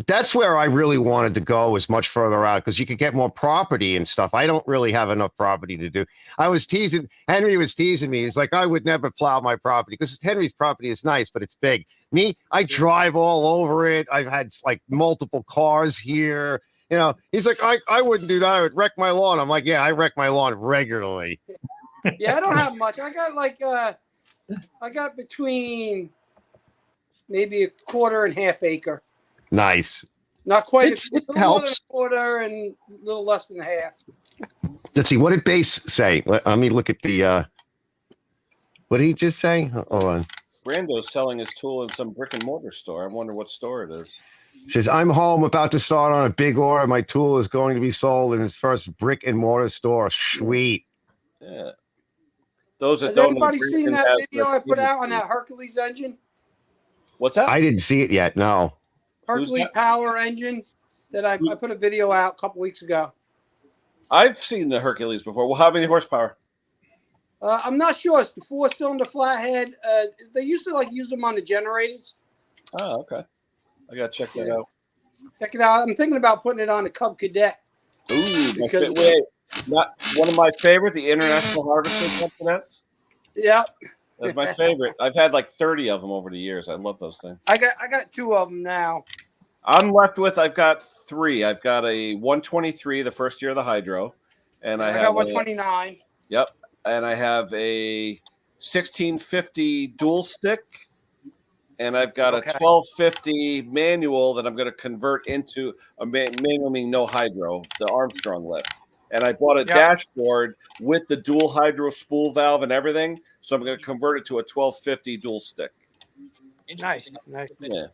That's where I really wanted to go, is much further out, because you could get more property and stuff. I don't really have enough property to do. Henry was teasing me. He's like, I would never plow my property, because Henry's property is nice, but it's big. Me, I drive all over it. I've had like multiple cars here. He's like, I wouldn't do that. I would wreck my lawn. I'm like, yeah, I wreck my lawn regularly. Yeah, I don't have much. I got like I got between maybe a quarter and half acre. Nice. Not quite. It a little more than helps. a quarter and a little less than half. Let's see. What did Base say? Let me look at the. What did he just say? Hold on. Brando's selling his tool in some brick and mortar store. I wonder what store it is. Says, I'm home, about to start on a big order. My tool is going to be sold in his first brick and mortar store. Sweet. Yeah. Those that Has don't anybody know, seen Brandon that has video the I put out on Cubic. that Hercules engine? What's that? I didn't see it yet. No. Who's Hercules that? Power engine that I put a video out a couple weeks ago. I've seen the Hercules before. Well, how many horsepower? I'm not sure. It's the 4-cylinder flathead. They used to use them on the generators. Oh, okay. I gotta check that out. Check it out. I'm thinking about putting it on the Cub Cadet. Ooh, Because- wait, not one of my favorite, the International Harvester Cadets. Yeah, That's my favorite. I've had like 30 of them over the years. I love those things. I got 2 of them now. I'm left with, I've got 3. I've got a 123, the first year of the hydro, and I I have got 129. Yep, and I have a 1650 dual stick, and I've got Okay. a 1250 manual that I'm going to convert into a manual, meaning no hydro, the Armstrong lift. And I bought a dashboard with the dual hydro spool valve and everything, so I'm going to convert it to a 1250 dual stick. Nice. Yeah.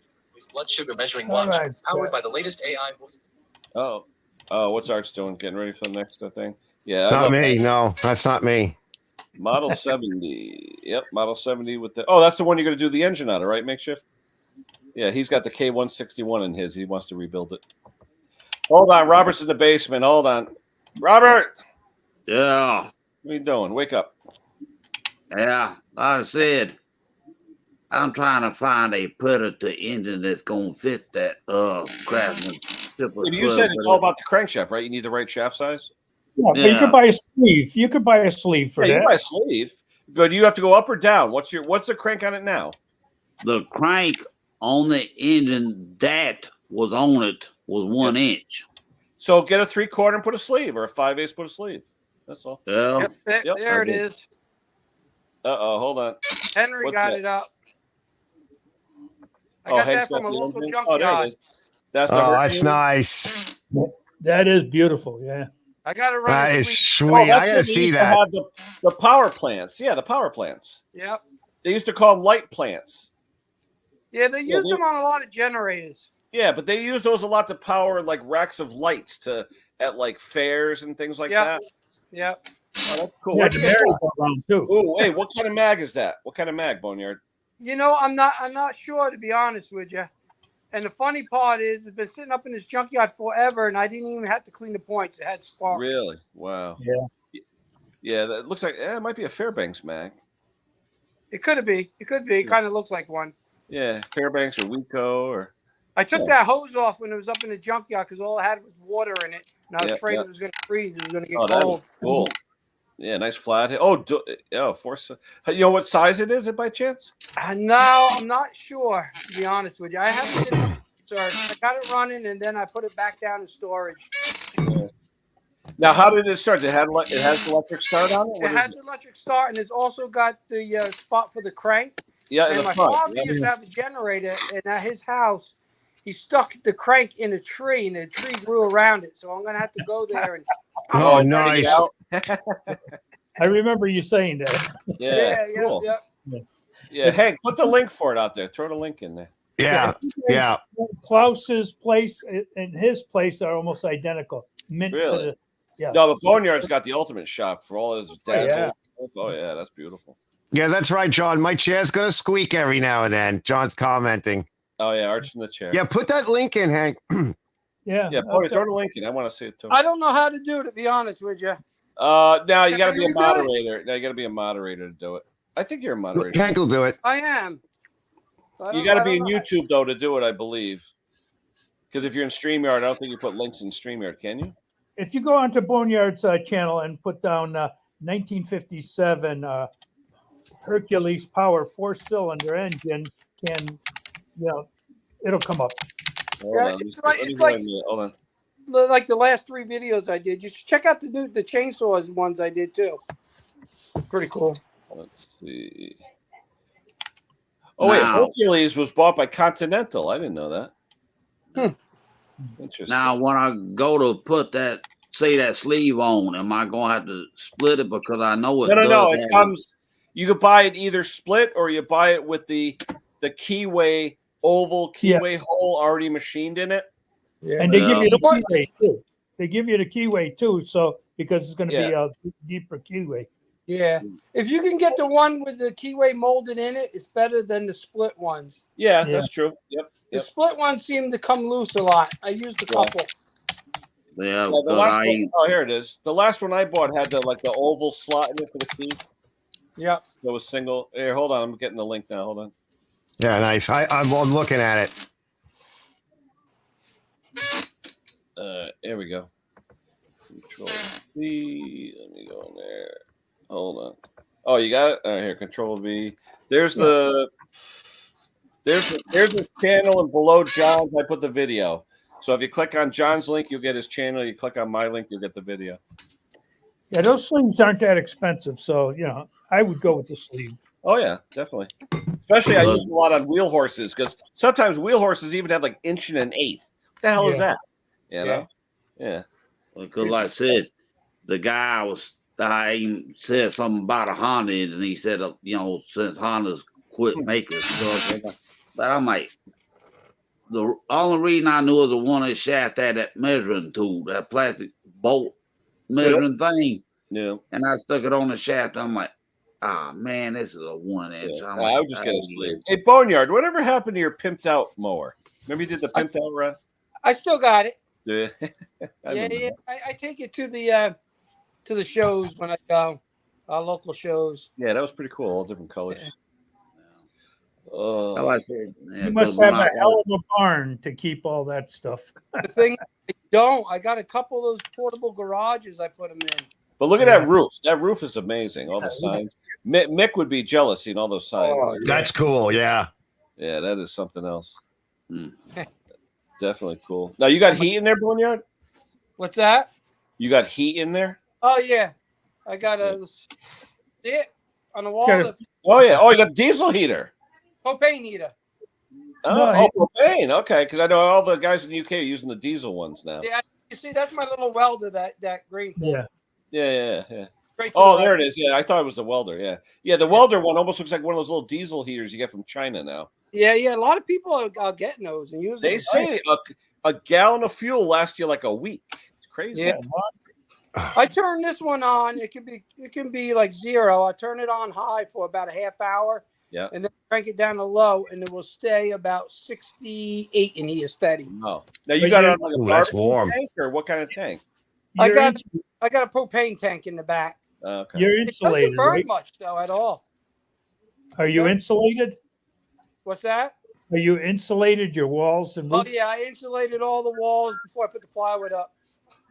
Blood sugar measuring All watch, right, powered so- by the latest AI voice. Oh, what's Art's doing? Getting ready for the next thing? Yeah, I Not love me. that. No, that's not me. Model 70. Yep, Model 70 with the. Oh, that's the one you're going to do the engine out of, right? Makeshift. Yeah, he's got the K161 in his. He wants to rebuild it. Hold on, Robert's in the basement. Hold on, Robert. Yeah, What are you doing? Wake up. yeah. Like I said, I'm trying to find a predator engine that's gonna fit that Craftsman triple. You said it's all about the crankshaft, right? You need the right shaft size. Yeah, but you Yeah. could buy a sleeve. You could buy a sleeve for Yeah, you that. buy a sleeve, but you have to go up or down. What's the crank on it now? the crank on the engine that was on it was 1 inch. So get a 3/4 and put a sleeve, or a 5/8 put a sleeve. That's all. Yeah, Yep, Yep, there I it did. is. Hold on. Henry What's got that? it up. I Oh, got Hank's that from a the local engine? Oh, there junkyard. it is. That's the Oh, that's Hercules? nice. That is beautiful. Yeah. I got it That running. is sweet. sweet. I that's gotta when they see used to that. have the power plants. Yeah, the power plants. Yep. They used to call them light plants. Yeah, they use they- them on a lot of generators. Yeah, but they use those a lot to power like racks of lights at like fairs and things like Yeah. that. Yep. Oh, that's cool. Yeah, What's the that? merry-go round too. Oh, hey, what kind of mag is that? What kind of mag, Boneyard? You know, I'm not sure, to be honest with you. And the funny part is, it's been sitting up in this junkyard forever, and I didn't even have to clean the points. It had spark. Really? Wow. Yeah. Yeah, that looks like it might be a Fairbanks mag. It could be. It could be. It kind of looks like one. Yeah, Fairbanks or Weco or I took that hose off when it was up in the junkyard because all it had was water in it, and I was Yeah, afraid yeah. it was going to freeze. It was going to get oh, that cold. was cool. Yeah, nice flat. Force. You know what size it is? It by chance? No, I'm not sure, to be honest with you. I haven't been able to search. I got it running, and then I put it back down in storage. Now, how did it start? It has electric start on it. It What is has electric start, and it's also got the spot for the crank. Yeah, in And the my front. father Yeah. used to have a generator, and at his house, he stuck the crank in a tree, and the tree grew around it. So I'm going to have to go there and. Oh, take it nice. out. I remember you saying that. Yeah, yeah, cool. yeah. Yeah, Hank, put the link for it out there. Throw the link in there. Yeah, yeah. Klaus's place and his place are almost identical. Really? Yeah. No, but Boneyard's got the ultimate shop for all his dad's. yeah. old stuff. Oh yeah, that's beautiful. Yeah, that's right, John. My chair's gonna squeak every now and then. John's commenting. Oh yeah, Arch in the chair. Yeah, put that link in, Hank. Yeah. Yeah, Boney, throw the link in. I want to see it too. I don't know how to do it, to be honest with you. Now you got to Can be a you do it? moderator. Now you got to be a moderator to do it. I think you're a moderator. Hank will do it. I am. I You don't- got to I be in don't know. YouTube though to do it, I believe. Because if you're in StreamYard, I don't think you put links in StreamYard, can you? If you go onto Boneyard's channel and put down 1957 Hercules Power 4-cylinder engine, it'll come up. Hold Yeah, on, let me it's see. like- Let me it's go like- in there. Hold on. Like the last 3 videos I did. You should check out the chainsaws ones I did too. It's pretty cool. Let's see. Oh wait, Now- Hercules was bought by Continental. I didn't know that. Interesting. Now, when I go to put that say that sleeve on, am I gonna have to split it because I know it? No. does It have- comes. You could buy it either split or you buy it with the keyway oval Yeah. keyway hole already machined in it. Yeah. And they give you the Yeah. keyway too. They give you the keyway too, so because it's going to be Yeah. a deeper keyway. Yeah. If you can get the one with the keyway molded in it, it's better than the split ones. Yeah, Yeah. that's true. Yep. The Yep. split ones seem to come loose a lot. I used a Yeah. couple. Yeah, Yeah, the because last I one, oh, here it is. The last one I bought had the oval slot in it for the key. Yeah. That was single. Here, hold on. I'm getting the link now. Hold on. Yeah, nice. I'm looking at it. Here we go. Control V. Let me go in there. Hold on. Oh, you got it. All right, here. Control V. There's the. There's his channel, and below John's, I put the video. So if you click on John's link, you'll get his channel. You click on my link, you'll get the video. Yeah, those sleeves aren't that expensive, so I would go with the sleeve. Oh yeah, definitely. Especially I use a lot on wheel horses because sometimes wheel horses even have like 1 1/8 inch. What the hell is Yeah. that? You know? Yeah. because like I said, the guy I said something about a Honda, and he said, since Honda's quit making stuff, but I'm like, the only reason I knew was the one that shaft had that measuring tool, that plastic bolt measuring thing, Yeah. and I stuck it on the shaft. I'm like, man, this is a 1 inch. Yeah. I'm I like, would just get a "Oh, sleeve. Hey, Boneyard, whatever happened to your pimped out mower? Remember you did the pimped out run? I still got it. Yeah. I remember Yeah. that. I take it to the shows when I go, local shows. Yeah, that was pretty cool. All different colors. Yeah. Oh, Like I said, yeah, You must 'cause when have a I- hell of a barn to keep all that stuff. The thing I don't, I got a couple of those portable garages I put them in. but look at Yeah. that roof. That roof is amazing. All the signs. Mick would be jealous seeing all those signs. Oh, That's cool. Yeah. Yeah, that is something else. Hmm. Definitely cool. Now you got heat in there, Boneyard? What's that? You got heat in there? Oh yeah, I got a on the wall. got a- The Oh yeah. Oh, you got diesel heater. propane heater. Oh, propane. Okay, because I know all the guys in the UK are using the diesel ones now. Yeah, you see, that's my little welder. That green thing. Yeah. Yeah. Right to Oh, the there right. it is. Yeah, I thought it was the welder. Yeah. The welder one almost looks like one of those little diesel heaters you get from China now. Yeah. A lot of people are getting those and using. They them. say a gallon of fuel lasts you like a week. It's crazy. Yeah. I turn this one on. It can be like 0. I turn it on high for about a half hour. Yeah. And then crank it down to low, and it will stay about 68 in here steady. Oh. Now you But got it you- on like a Ooh, that's barbecue warm. tank or what kind of tank? I You're, got- ins- I got a propane tank in the back. Okay. you're It doesn't insulated, burn right? much though at all. Are you insulated? What's that? Are you insulated your walls and Oh roof? yeah, I insulated all the walls before I put the plywood up.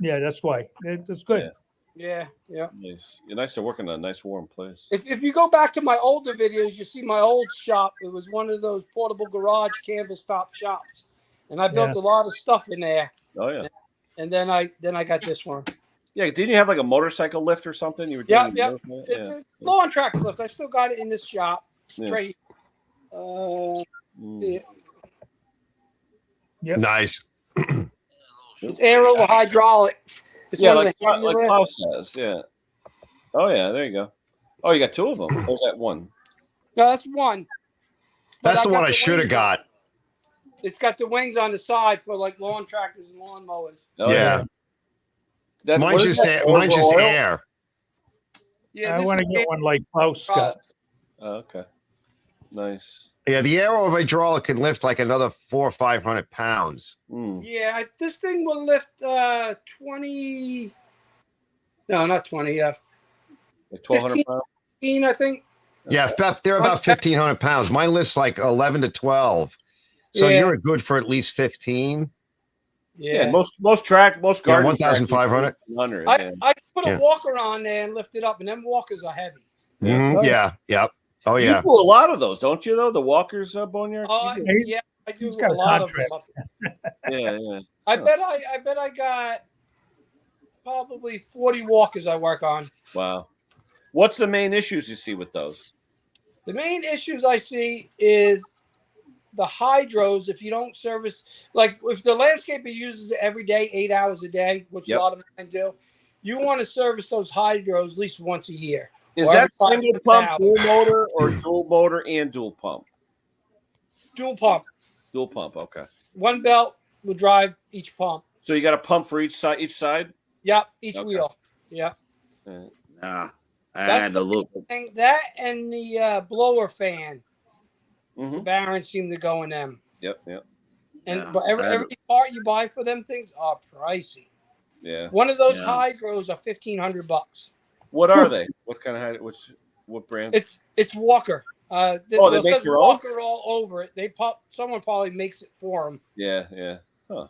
Yeah, that's why. That's good. Yeah. Nice. You're nice to work in a nice warm place. If you go back to my older videos, you see my old shop. It was one of those portable garage canvas top shops, and I built a lot of stuff in there. Oh yeah. And then I got this one. Yeah, didn't you have like a motorcycle lift or something? You were Yeah, doing yeah. those? It's a lawn track lift. I still got it in this shop. Yeah. Trade. Mm. Yeah. Yep. Nice. It's aero or hydraulic. It's Yeah, one like of the heavier lifts. Klaus has. Yeah. Oh yeah, there you go. Oh, you got two of them. Or was that one? No, that's one. But That's the got one I should have wings got. on- It's got the wings on the side for like lawn tractors and lawn mowers. Oh, Yeah. That, Mine's what is just that? mine's just Oil? air. Yeah, I this want to is get one like Klaus got. Oh, okay. Nice. Yeah, the aero hydraulic can lift like another 400 or 500 pounds. Mm. Yeah, this thing will lift 20. No, not 20. Like 1,200 15. pounds. 15, I think. Yeah, they're about 1,500 pounds. Mine lifts like 11 to 12. So Yeah. you're good for at least 15. Yeah, Yeah. most Yeah, garden 1,500. 100. I put a Yeah. walker on there and lift it up, and them walkers are heavy. Yeah. Mhm, yeah. Yep. Oh You yeah. do a lot of those, don't you? Though the walkers, Boneyard. Oh, You do. He's- yeah, I do he's got a a lot contract. of them. Yeah. I bet I got probably 40 walkers I work on. Wow. What's the main issues you see with those? The main issues I see is the hydros, if you don't service, like if the landscaper uses it every day, 8 hours a day, which Yep. a lot of mine do, you want to service those hydros at least once a year. Is Or that every 5 single to pump, 6 dual hours. motor, or dual motor and dual pump? Dual pump. Dual pump. Okay. One belt will drive each pump. So you got a pump for each side. Each side. Yep, each Okay. wheel. Yep. Nah, I That's had to look. And that and the blower fan, the Mm-hmm. Barons seem to go in them. Yep. Yep. And Yeah, but I had every part you buy for them things are pricey. Yeah. One of those Yeah. hydros are $1,500. What are they? What kind of what brand? It's Walker. They it make says their own? Walker all over it. Someone probably makes it for them. Yeah. Yeah. Huh.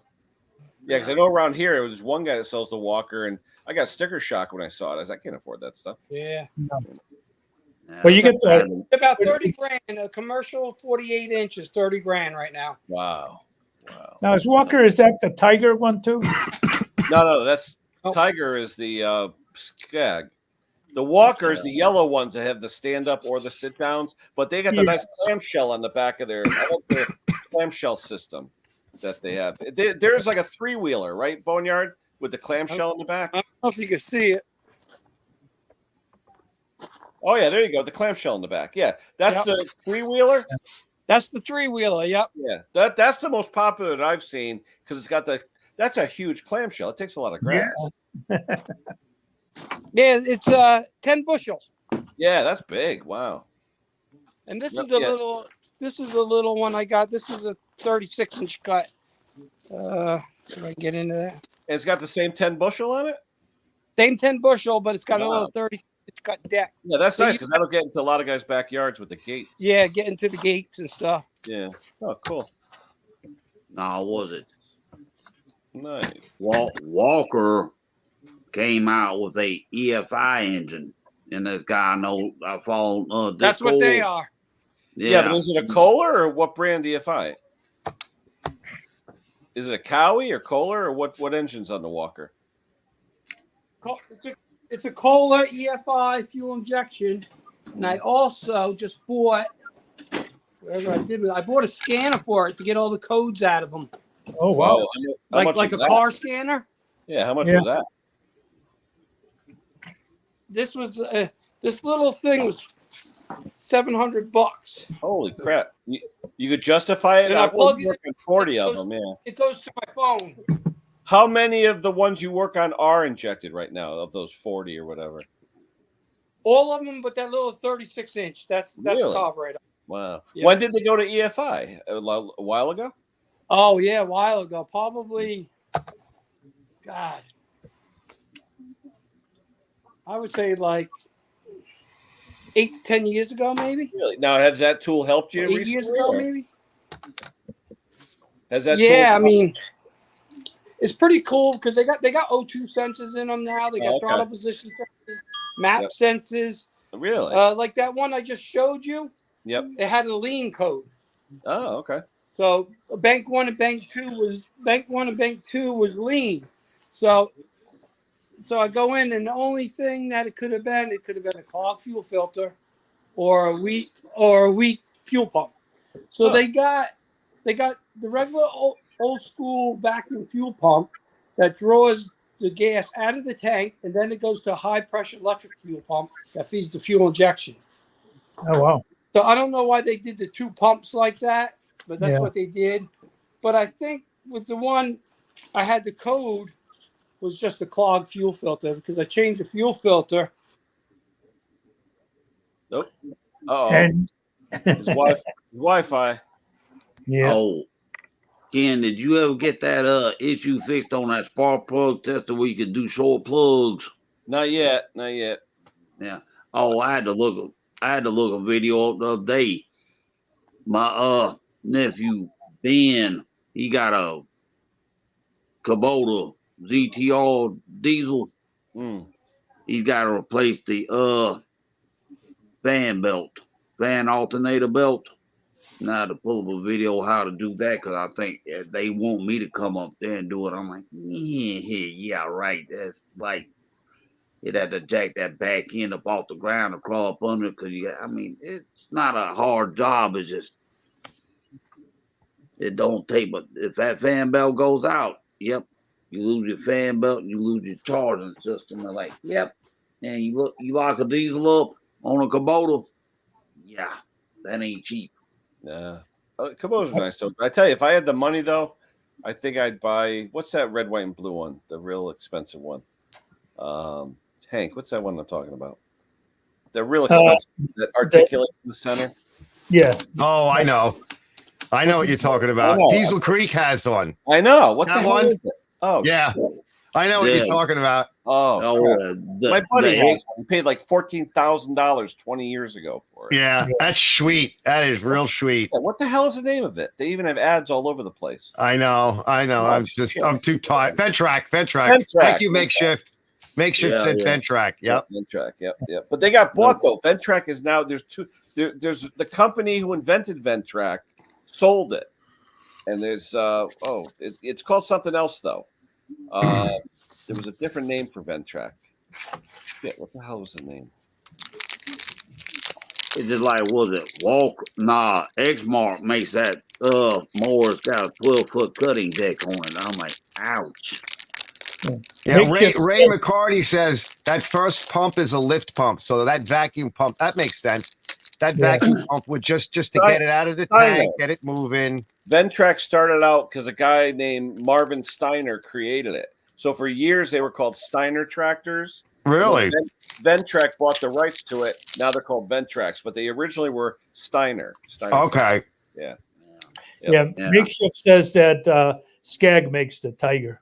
Yeah, because I know around here there was one guy that sells the Walker, and I got sticker shock when I saw it. I was like, I can't afford that stuff. Yeah, Yeah. Well, you get the it's about 30 grand. A commercial 48 inches, 30 grand right now. Wow. Wow. now is Walker, is that the Tiger one too? No, that's Oh. Tiger is the Skag. The Walker is the yellow ones that have the stand up or the sit downs, but they got the Yeah. nice clamshell on the back of their I like their clamshell system that they have. There's like a 3-wheeler, right, Boneyard, with the clamshell in the back. I don't know if you can see it. Oh yeah, there you go, the clamshell in the back. Yeah, that's Yep. the 3-wheeler. That's the 3-wheeler. Yep. Yeah, that's the most popular that I've seen because it's got that's a huge clamshell. It takes a lot of grass. Yeah, it's 10 bushel. Yeah, that's big. Wow. And this Yep, is the yeah. little. This is the little one I got. This is a 36-inch cut. If I can get into that. And it's got the same 10 bushel on it. Same 10 bushel, but it's got a Wow. little 36-inch cut deck. Yeah, that's So nice you- because that'll get into a lot of guys' backyards with the gates. Yeah, get into the gates and stuff. Yeah. Oh, cool. No, was it? Nice. Walker came out with a EFI engine, and this guy I follow. That's what they are. Yeah, but is it a Kohler or what brand EFI? Is it a Cowie or Kohler or what engine's on the Walker? It's a Kohler EFI fuel injection, and I also just bought. Whatever I did with it, I bought a scanner for it to get all the codes out of them, Oh wow. How much like a was that? car scanner. Yeah, how much Yeah. was that? This was this little thing was $700. Holy crap! You could justify it. And I I plug was it- working 40 of them. Yeah. It goes to my phone. How many of the ones you work on are injected right now of those 40 or whatever? All of them, but that little 36-inch. That's Really? carburetor. Wow. Yeah. When did they go to EFI? A while ago? Oh yeah, a while ago, probably. God, I would say like 8 to 10 years ago, maybe. Really? Now, has that tool helped you 8 recently? years ago, or maybe. Has that Yeah, I tool mean, it's pretty cool because they got O2 sensors in them now. They got Oh, okay. throttle position sensors, map Yep. sensors. really? Like that one I just showed you. Yep. It had a lean code. Oh, okay. So bank one and bank two was lean. So I go in, and the only thing that it could have been a clogged fuel filter or a weak fuel pump. So Huh. they got the regular old school vacuum fuel pump that draws the gas out of the tank, and then it goes to a high pressure electric fuel pump that feeds the fuel injection. Oh wow. So I don't know why they did the 2 pumps like that, but that's Yeah. what they did. But I think with the one I had, the code was just a clogged fuel filter because I changed the fuel filter. Oh, And his Wi-Fi. yeah. Oh, Ken, did you ever get that issue fixed on that spark plug tester where you could do short plugs? Not yet. Not yet. Yeah. Oh, I had to look a video up the other day. My nephew Ben, he got a Kubota ZTR diesel. Mm. He's got to replace the fan alternator belt. Now to pull up a video how to do that, because I think they want me to come up there and do it. I'm like, yeah, right. That's like it had to jack that back end up off the ground and crawl up under, because it's not a hard job. It's just It don't take, but if that fan belt goes out, yep, you lose your fan belt, you lose your charging system. They're like, yep, and you lock a diesel up on a Kubota, yeah, that ain't cheap. Yeah. Kubota's nice. So I tell you, if I had the money though, I think I'd buy what's that red, white, and blue one? The real expensive one. Hank, what's that one I'm talking about? The real expensive that articulates in the center. Yeah. Oh, I know what you're talking about. know. Diesel Creek has one. I know. What That the hell one? is it? Oh, Yeah. shit. I know what Yeah. you're talking about. Oh, crap. My buddy the- has one. He paid like $14,000 20 years ago for it. Yeah, that's sweet. That is real sweet. Yeah, what the hell is the name of it? They even have ads all over the place. I know. Oh, shit. I'm too tired. Ventrac. Ventrac. Thank you, Makeshift. Makeshift Yeah, said yeah. Ventrac. Yep. Ventrac. Yep. But they got bought though. Ventrac is now there's two. There's the company who invented Ventrac sold it, and there's it's called something else though. There was a different name for Ventrac. Shit, what the hell was the name? It's just like, was it Walk? Nah, Exmark makes that mower's got a 12-foot cutting deck on it. I'm like, ouch. Yeah, Makeshift Ray says- McCarty says that first pump is a lift pump. So that vacuum pump, that makes sense. That Yeah. vacuum pump would just to I- get it out of the I tank, know. get it moving. Ventrac started out because a guy named Marvin Steiner created it. So for years they were called Steiner tractors. Really? Ventrac bought the rights to it. Now they're called Ventracs, but they originally were Steiner. Okay. Yeah. Yeah. Makeshift says that Skag makes the Tiger.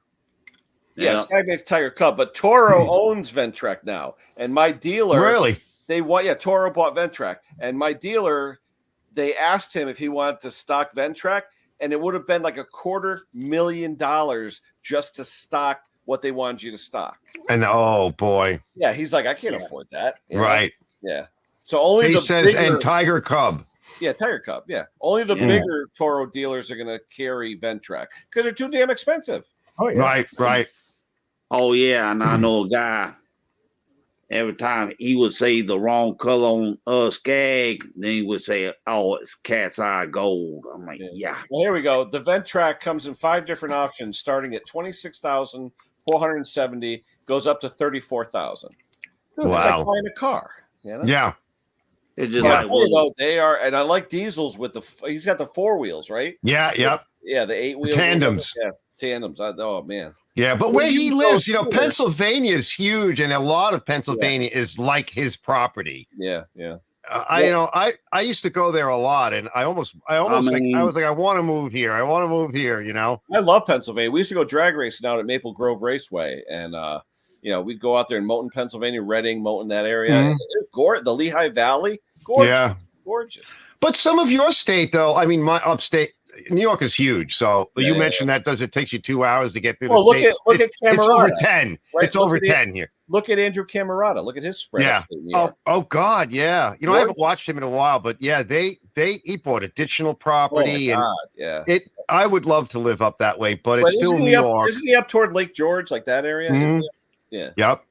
Yeah, Skag makes Tiger Cub, but Toro owns Ventrac now. And my dealer, Really? Toro bought Ventrac, and my dealer, they asked him if he wanted to stock Ventrac, and it would have been like $250,000 just to stock what they wanted you to stock. And oh boy. Yeah, he's like, I can't afford that. You know? Right. Yeah. So only He the says, bigger, and Tiger Cub. yeah, Tiger Cub. Yeah, only the Yeah. bigger Toro dealers are going to carry Ventrac because they're too damn expensive. Oh yeah. Right. Oh, yeah, and I know a guy, every time he would say the wrong color on Skag, then he would say, oh, it's cat's eye gold. I'm like, yeah. Well, here we go. The Ventrac comes in 5 different options, starting at $26,470, goes up to $34,000. It's like Wow. buying a car. You know? Yeah. It's just Yeah, like, though they are, and I like diesels with he's got the 4 wheels, right? Yeah. Yep. Yeah, the 8 wheels, tandems. Yeah, tandems. Oh man, Yeah, but Well, where you he go lives, through it. Pennsylvania is huge, and a lot of Pennsylvania is like his property. yeah. I used to go there a lot, and I was like, I want to move here. I want to move here. I love Pennsylvania. We used to go drag racing out at Maple Grove Raceway, and we'd go out there in Moulton, Pennsylvania, Reading, Moulton, that area. Mhm. It's gorgeous. The Lehigh Valley, gorgeous, Yeah. gorgeous. But some of your state, though, I mean, my upstate, New York is huge. So you mentioned that it takes you 2 hours to get through Well, the look state. at It's over Camerata, 10. right? It's Look over at 10 here. Look at Andrew Camerata. Look at his spread. Yeah. upstate New York. Oh God, yeah. I haven't Gorgeous. watched him in a while, but yeah, he bought additional Oh, my property, and God, yeah. I would love to live up that way, but it's But still isn't New he up- York. Isn't he up toward Lake George, like that area? Mhm. Yeah. Yep,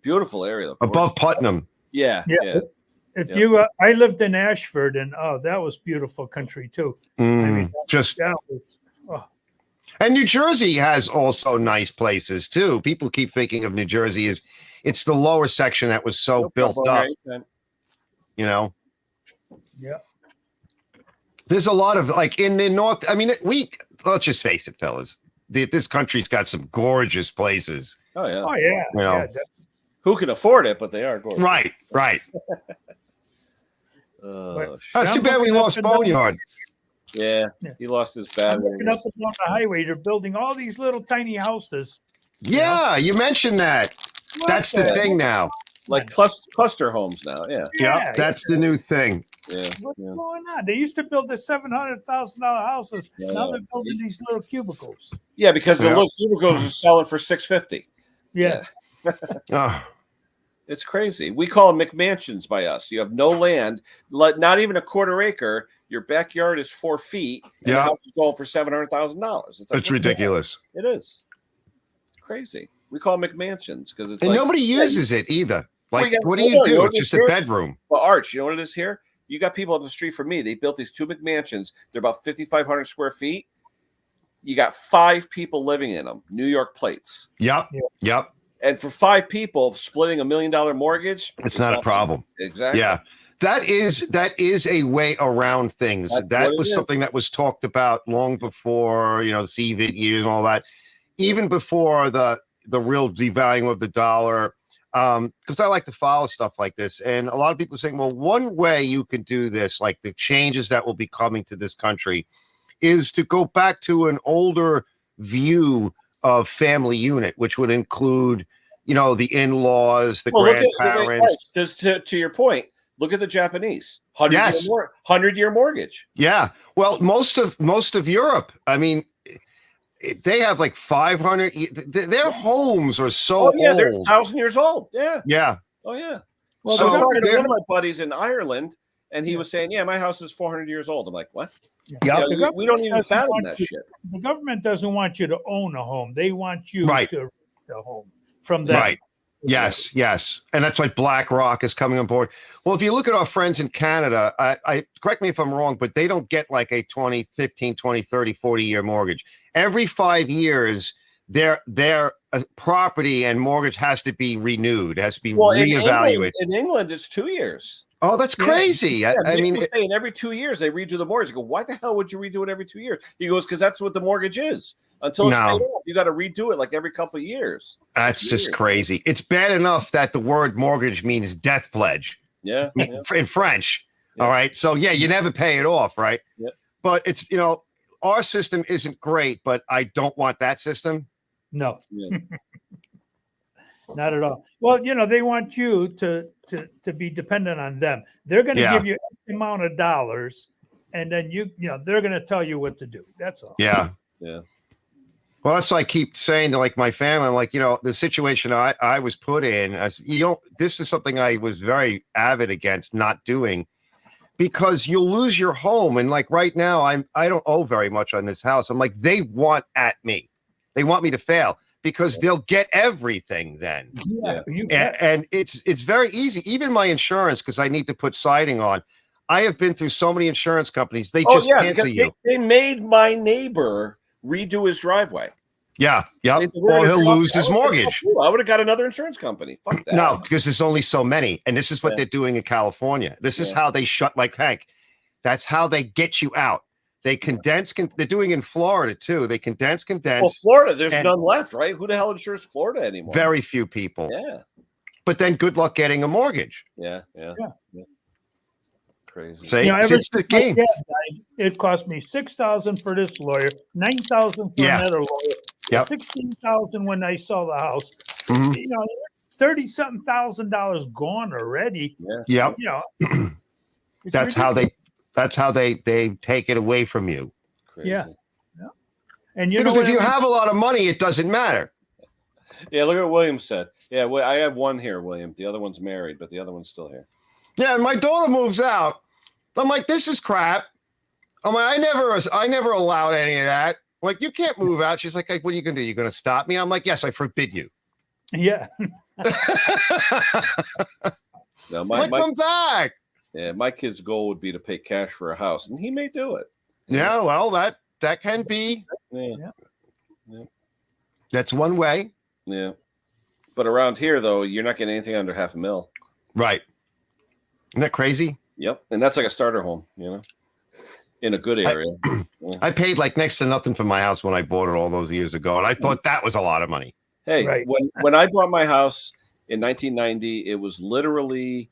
Beautiful area. Though. above Putnam. Yeah. Yeah. If Yeah. you, I lived in Ashford, and that was beautiful country too. Mm, just That was, and New Jersey has also nice places too. People keep thinking of New Jersey as it's the lower section that was so built up. Yeah. yeah. There's a lot of like in the north. I mean, let's just face it, fellas. This country's got some gorgeous places. Oh yeah. Oh yeah. Well, Yeah. Definitely. Who can afford it? But they are gorgeous. Right. Oh, shit. That's too I'm bad we looking up lost and down- Boneyard. Yeah. Yeah. He lost his I'm battery. looking up and down the highway. They're building all these little tiny houses. Yeah, you mentioned that. That's the What thing now. Like cluster homes now. Yeah. Yeah, that's the new thing. Yeah. What's Yeah. going on? They used to build the $700,000 houses. Yeah. Now they're building these little cubicles. Yeah, because the Yeah. little cubicles are selling for $650. Yeah. Oh, It's crazy. We call them McMansions by us. You have no land, not even a quarter acre. Your backyard is 4 feet, and the Yeah. house is going for $700,000. It's like, it's ridiculous. It is. It's crazy. We call them McMansions because it's And like, nobody uses it either. Like, Well, yeah, what do hold you on, you do? know It's just what a it is? bedroom. well, Arch, you know what it is here? You got people up the street from me. They built these 2 McMansions. They're about 5,500 square feet. You got 5 people living in them. New York plates. Yep. Yeah. Yep. And for 5 people, splitting $1 million mortgage, It's not a problem. Exactly. Yeah. That is a way around things. That's That what it was is. something that was talked about long before, the CVIT years and all that, even before the real devaluing of the dollar. Because I like to follow stuff like this. And a lot of people are saying, well, one way you can do this, like the changes that will be coming to this country, is to go back to an older view of family unit, which would include, the in-laws, the grandparents. To your point, look at the Japanese 100-year mortgage. Yeah. Well, most of Europe, I mean, they have like 500. Their homes are so they're old. 1,000 years old. Yeah. Yeah. Oh yeah. Well, I was So talking to they're- one of my buddies in Ireland, and he was saying, "Yeah, my house is 400 years old." I'm like, "What? Yeah. You know, we don't even doesn't fathom want that you- shit." The government doesn't want you to own a home. They want you Right. to rent a home from them. Right. Yes. And that's why BlackRock is coming on board. Well, if you look at our friends in Canada, I correct me if I'm wrong, but they don't get like a 20, 15, 20, 30, 40-year mortgage. Every 5 years, their property and mortgage has to be renewed, has to be reevaluated. In England, it's 2 years. Oh, that's crazy. Yeah, I Nick mean, was saying every 2 years they redo the mortgage. I go, why the hell would you redo it every 2 years? He goes, because that's what the mortgage is. Until it's No. paid off, you got to redo it like every couple of years. that's just crazy. It's bad enough that the word mortgage means death pledge Yeah. yeah. in French. Yeah. All right. So, yeah, you never pay it off, right? Yep. But it's, our system isn't great, but I don't want that system. No, Yeah. not at all. Well, they want you to be dependent on them. They're going to Yeah. give you X amount of dollars, and then they're going to tell you what to do. That's all. Yeah. Yeah. Well, that's what I keep saying to like my family. I'm like, the situation I was put in, this is something I was very avid against not doing, because you'll lose your home. And like right now, I don't owe very much on this house. I'm like, they want at me. They want me to fail because they'll get everything then. Yeah, you bet. And it's very easy. Even my insurance, because I need to put siding on. I have been through so many insurance companies. They just cancel because you. They made my neighbor redo his driveway. Yeah. They said, "We're Or gonna he'll drop-" lose I his would've said, mortgage. "Fuck you. I would have got another insurance company. Fuck that. No, because there's only so many. And this is what Yeah. they're doing in California. This is Yeah. how they shut, like Hank. That's how they get you out. They condense. They're doing in Florida too. They condense. Well, Florida, there's and- none left, right? Who the hell insures Florida anymore? Very few people. Yeah. But then good luck getting a mortgage. Yeah. Yeah. Crazy. See, Ever it's the since my game. dad died, it cost me $6,000 for this lawyer, $9,000 for Yeah. another lawyer, Yep. $16,000 when I saw the house. Mhm. 30-something thousand dollars gone already. Yep. It's That's how ridiculous. they take it away from you. Crazy. Yeah. And Because if you have a lot of money, it doesn't matter. Yeah, look at what William said. Yeah, well, I have one here, William. The other one's married, but the other one's still here. Yeah, and my daughter moves out. I'm like, this is crap. I'm like, I never allowed any of that. Like, you can't move out. She's like, what are you gonna do? You gonna stop me? I'm like, yes, I forbid you. Yeah. No, Like, come back. my kid's goal would be to pay cash for a house, and he may do it. Yeah, well, that can be. Yeah. That's one way. Yeah. But around here, though, you're not getting anything under $500,000. Right. Isn't that crazy? Yep. And that's like a starter home, in a good area. I paid like next to nothing for my house when I bought it all those years ago, and I thought that was a lot of money. Hey, Right. when I bought my house in 1990, it was literally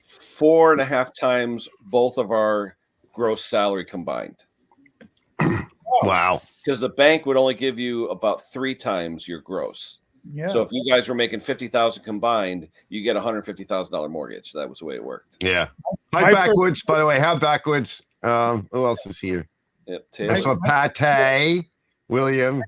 4.5 times both of our gross salary combined. Wow. Because the bank would only give you about 3 times your gross. Yeah. So if you guys were making $50,000 combined, you get $150,000 mortgage. That was the way it worked. Yeah. Hi, My Backwoods. By the way, how Backwoods? Who else is here? Yep. I saw Pate, William,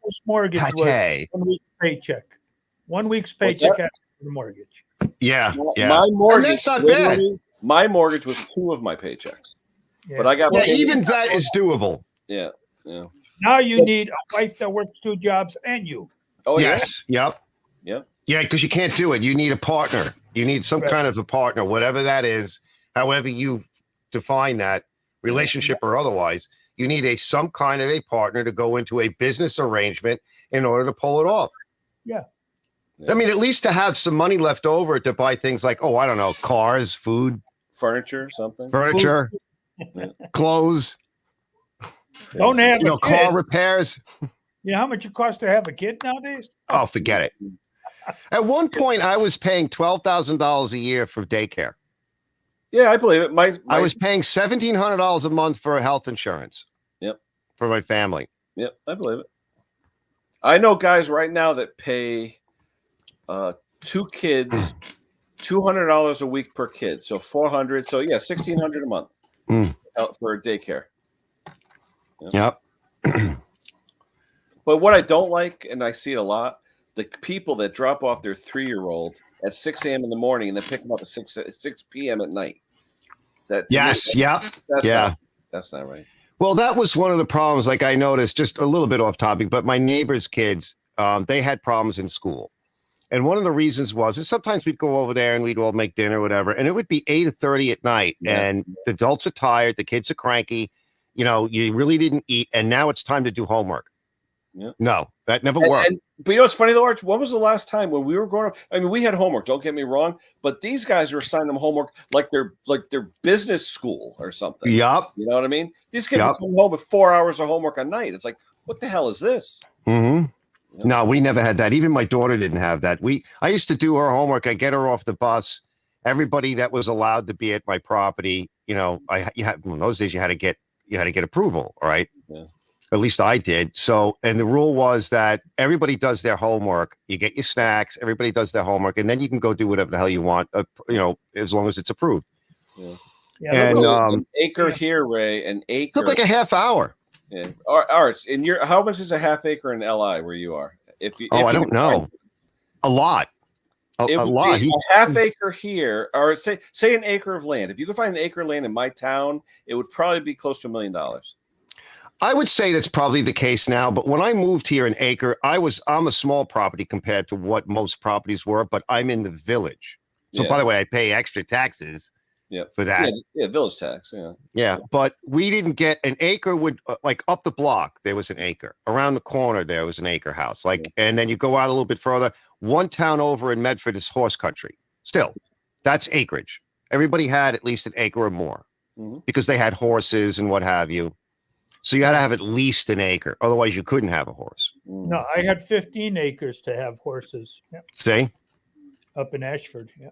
First mortgage was Pate. 1 week's paycheck. 1 week's What's paycheck that? after the mortgage. Yeah, yeah. My mortgage. that's not bad. My mortgage was 2 of my paychecks, Yeah. but I got Yeah, paid- even that is doable. Yeah. Now you need a wife that works 2 jobs and you. Oh Yes. Yep. Yep. Yeah, because you can't do it. You need a partner. You need some Right. kind of a partner, whatever that is. however you define that, relationship or otherwise, you need some kind of a partner to go into a business arrangement in order to pull it off. Yeah. I mean, at least to have some money left over to buy things like, oh, I don't know, cars, food, Furniture, something. furniture, clothes, Don't have a kid. car repairs. You know how much it costs to have a kid nowadays? Oh, forget it. At one point, I was paying $12,000 a year for daycare. Yeah, I believe it. I was paying $1,700 a month for health insurance. Yep. For my family. Yep, I believe it. I know guys right now that pay 2 kids $200 a week per kid, so $400. So yeah, $1,600 a month out for daycare. Yep. But what I don't like, and I see it a lot, the people that drop off their 3-year-old at 6 a.m. in the morning and then pick them up at 6 p.m. at night. Yes. Yep. That's not right. Well, that was one of the problems. Like I noticed, just a little bit off topic, but my neighbor's kids, they had problems in school. And one of the reasons was, is sometimes we'd go over there and we'd all make dinner or whatever, and it would be 8:30 at night, and the adults are tired, the kids are cranky, you really didn't eat, and now it's time to do homework. Yeah. No, that never worked. But you know what's funny though, Arch? When was the last time when we were growing up? I mean, we had homework. Don't get me wrong, but these guys are assigning them homework like they're business school or something. Yup. You know what I mean? These kids come home with 4 hours of homework a night. It's like, what the hell is this? Mm-hmm. No, we never had that. Even my daughter didn't have that. I used to do her homework. I get her off the bus. Everybody that was allowed to be at my property, in those days you had to get approval. All right. Yeah. At least I did. So, and the rule was that everybody does their homework. You get your snacks. Everybody does their homework, and then you can go do whatever the hell you want. As long as it's approved. Yeah. And an acre here, Ray. An acre. Took like a half hour. Yeah. Arts. How much is a half acre in LI where you are? I don't know. A lot. A lot. A half acre here, or say an acre of land. If you could find an acre of land in my town, it would probably be close to $1 million. I would say that's probably the case now, but when I moved here, an acre, I'm a small property compared to what most properties were, but I'm in the village. So by the way, I pay extra taxes for that. Yeah, village tax. Yeah. Yeah, but we didn't get an acre would like up the block, there was an acre. Around the corner, there was an acre house. And then you go out a little bit further, one town over in Medford is horse country. Still, that's acreage. Everybody had at least an acre or more because they had horses and what have you. So you had to have at least an acre. Otherwise, you couldn't have a horse. No, I had 15 acres to have horses. Yeah. See? Up in Ashford. Yeah.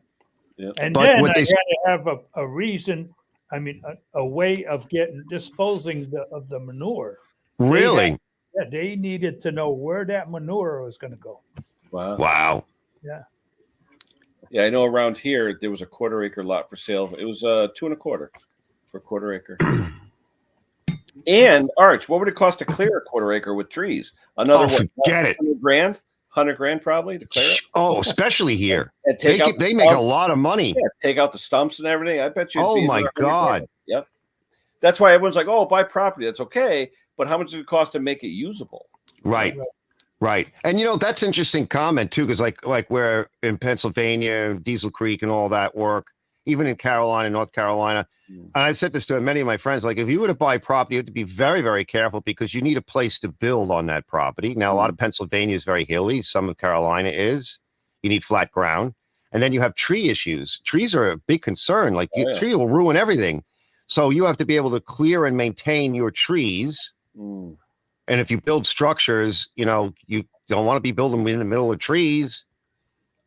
Yeah. And But then I what had to have a reason, a way of disposing of the manure. Really? They needed to know where that manure was going to go. Wow. Yeah. Yeah, I know around here, there was a 1/4 acre lot for sale. It was 2 1/4 for a 1/4 acre. And Arch, what would it cost to clear a 1/4 acre with trees? Another forget it. $100,000 probably to clear it. Oh, especially here. And They make a lot of money. Yeah, take out the stumps and everything. I bet you. Oh my God. Yep. That's why everyone's like, "Oh, buy property. That's okay." But how much does it cost to make it usable? Right. And that's interesting comment too, because like where in Pennsylvania, Diesel Creek and all that work, even in Carolina, North Carolina. And I said this to many of my friends, like if you were to buy property, you have to be very, very careful because you need a place to build on that property. Now, a lot of Pennsylvania is very hilly. Some of Carolina is. You need flat ground. And then you have tree issues. Trees are a big concern. Like tree will ruin everything. So you have to be able to clear and maintain your trees. And if you build structures, you don't want to be building in the middle of trees,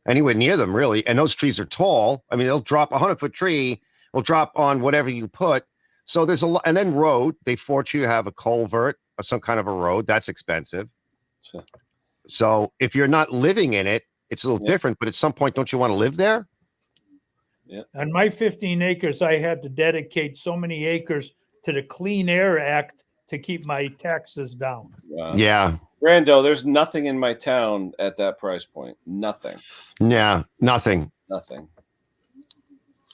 anywhere near them, really. And those trees are tall. I mean, they'll drop 100-foot tree. Will drop on whatever you put. So there's a lot. And then road, they force you to have a culvert or some kind of a road. That's expensive. Sure. So if you're not living in it, it's a little different. But at some point, don't you want to live there? Yeah. On my 15 acres, I had to dedicate so many acres to the Clean Air Act to keep my taxes down. Wow. Yeah. Brando, there's nothing in my town at that price point. Nothing. Yeah. Nothing.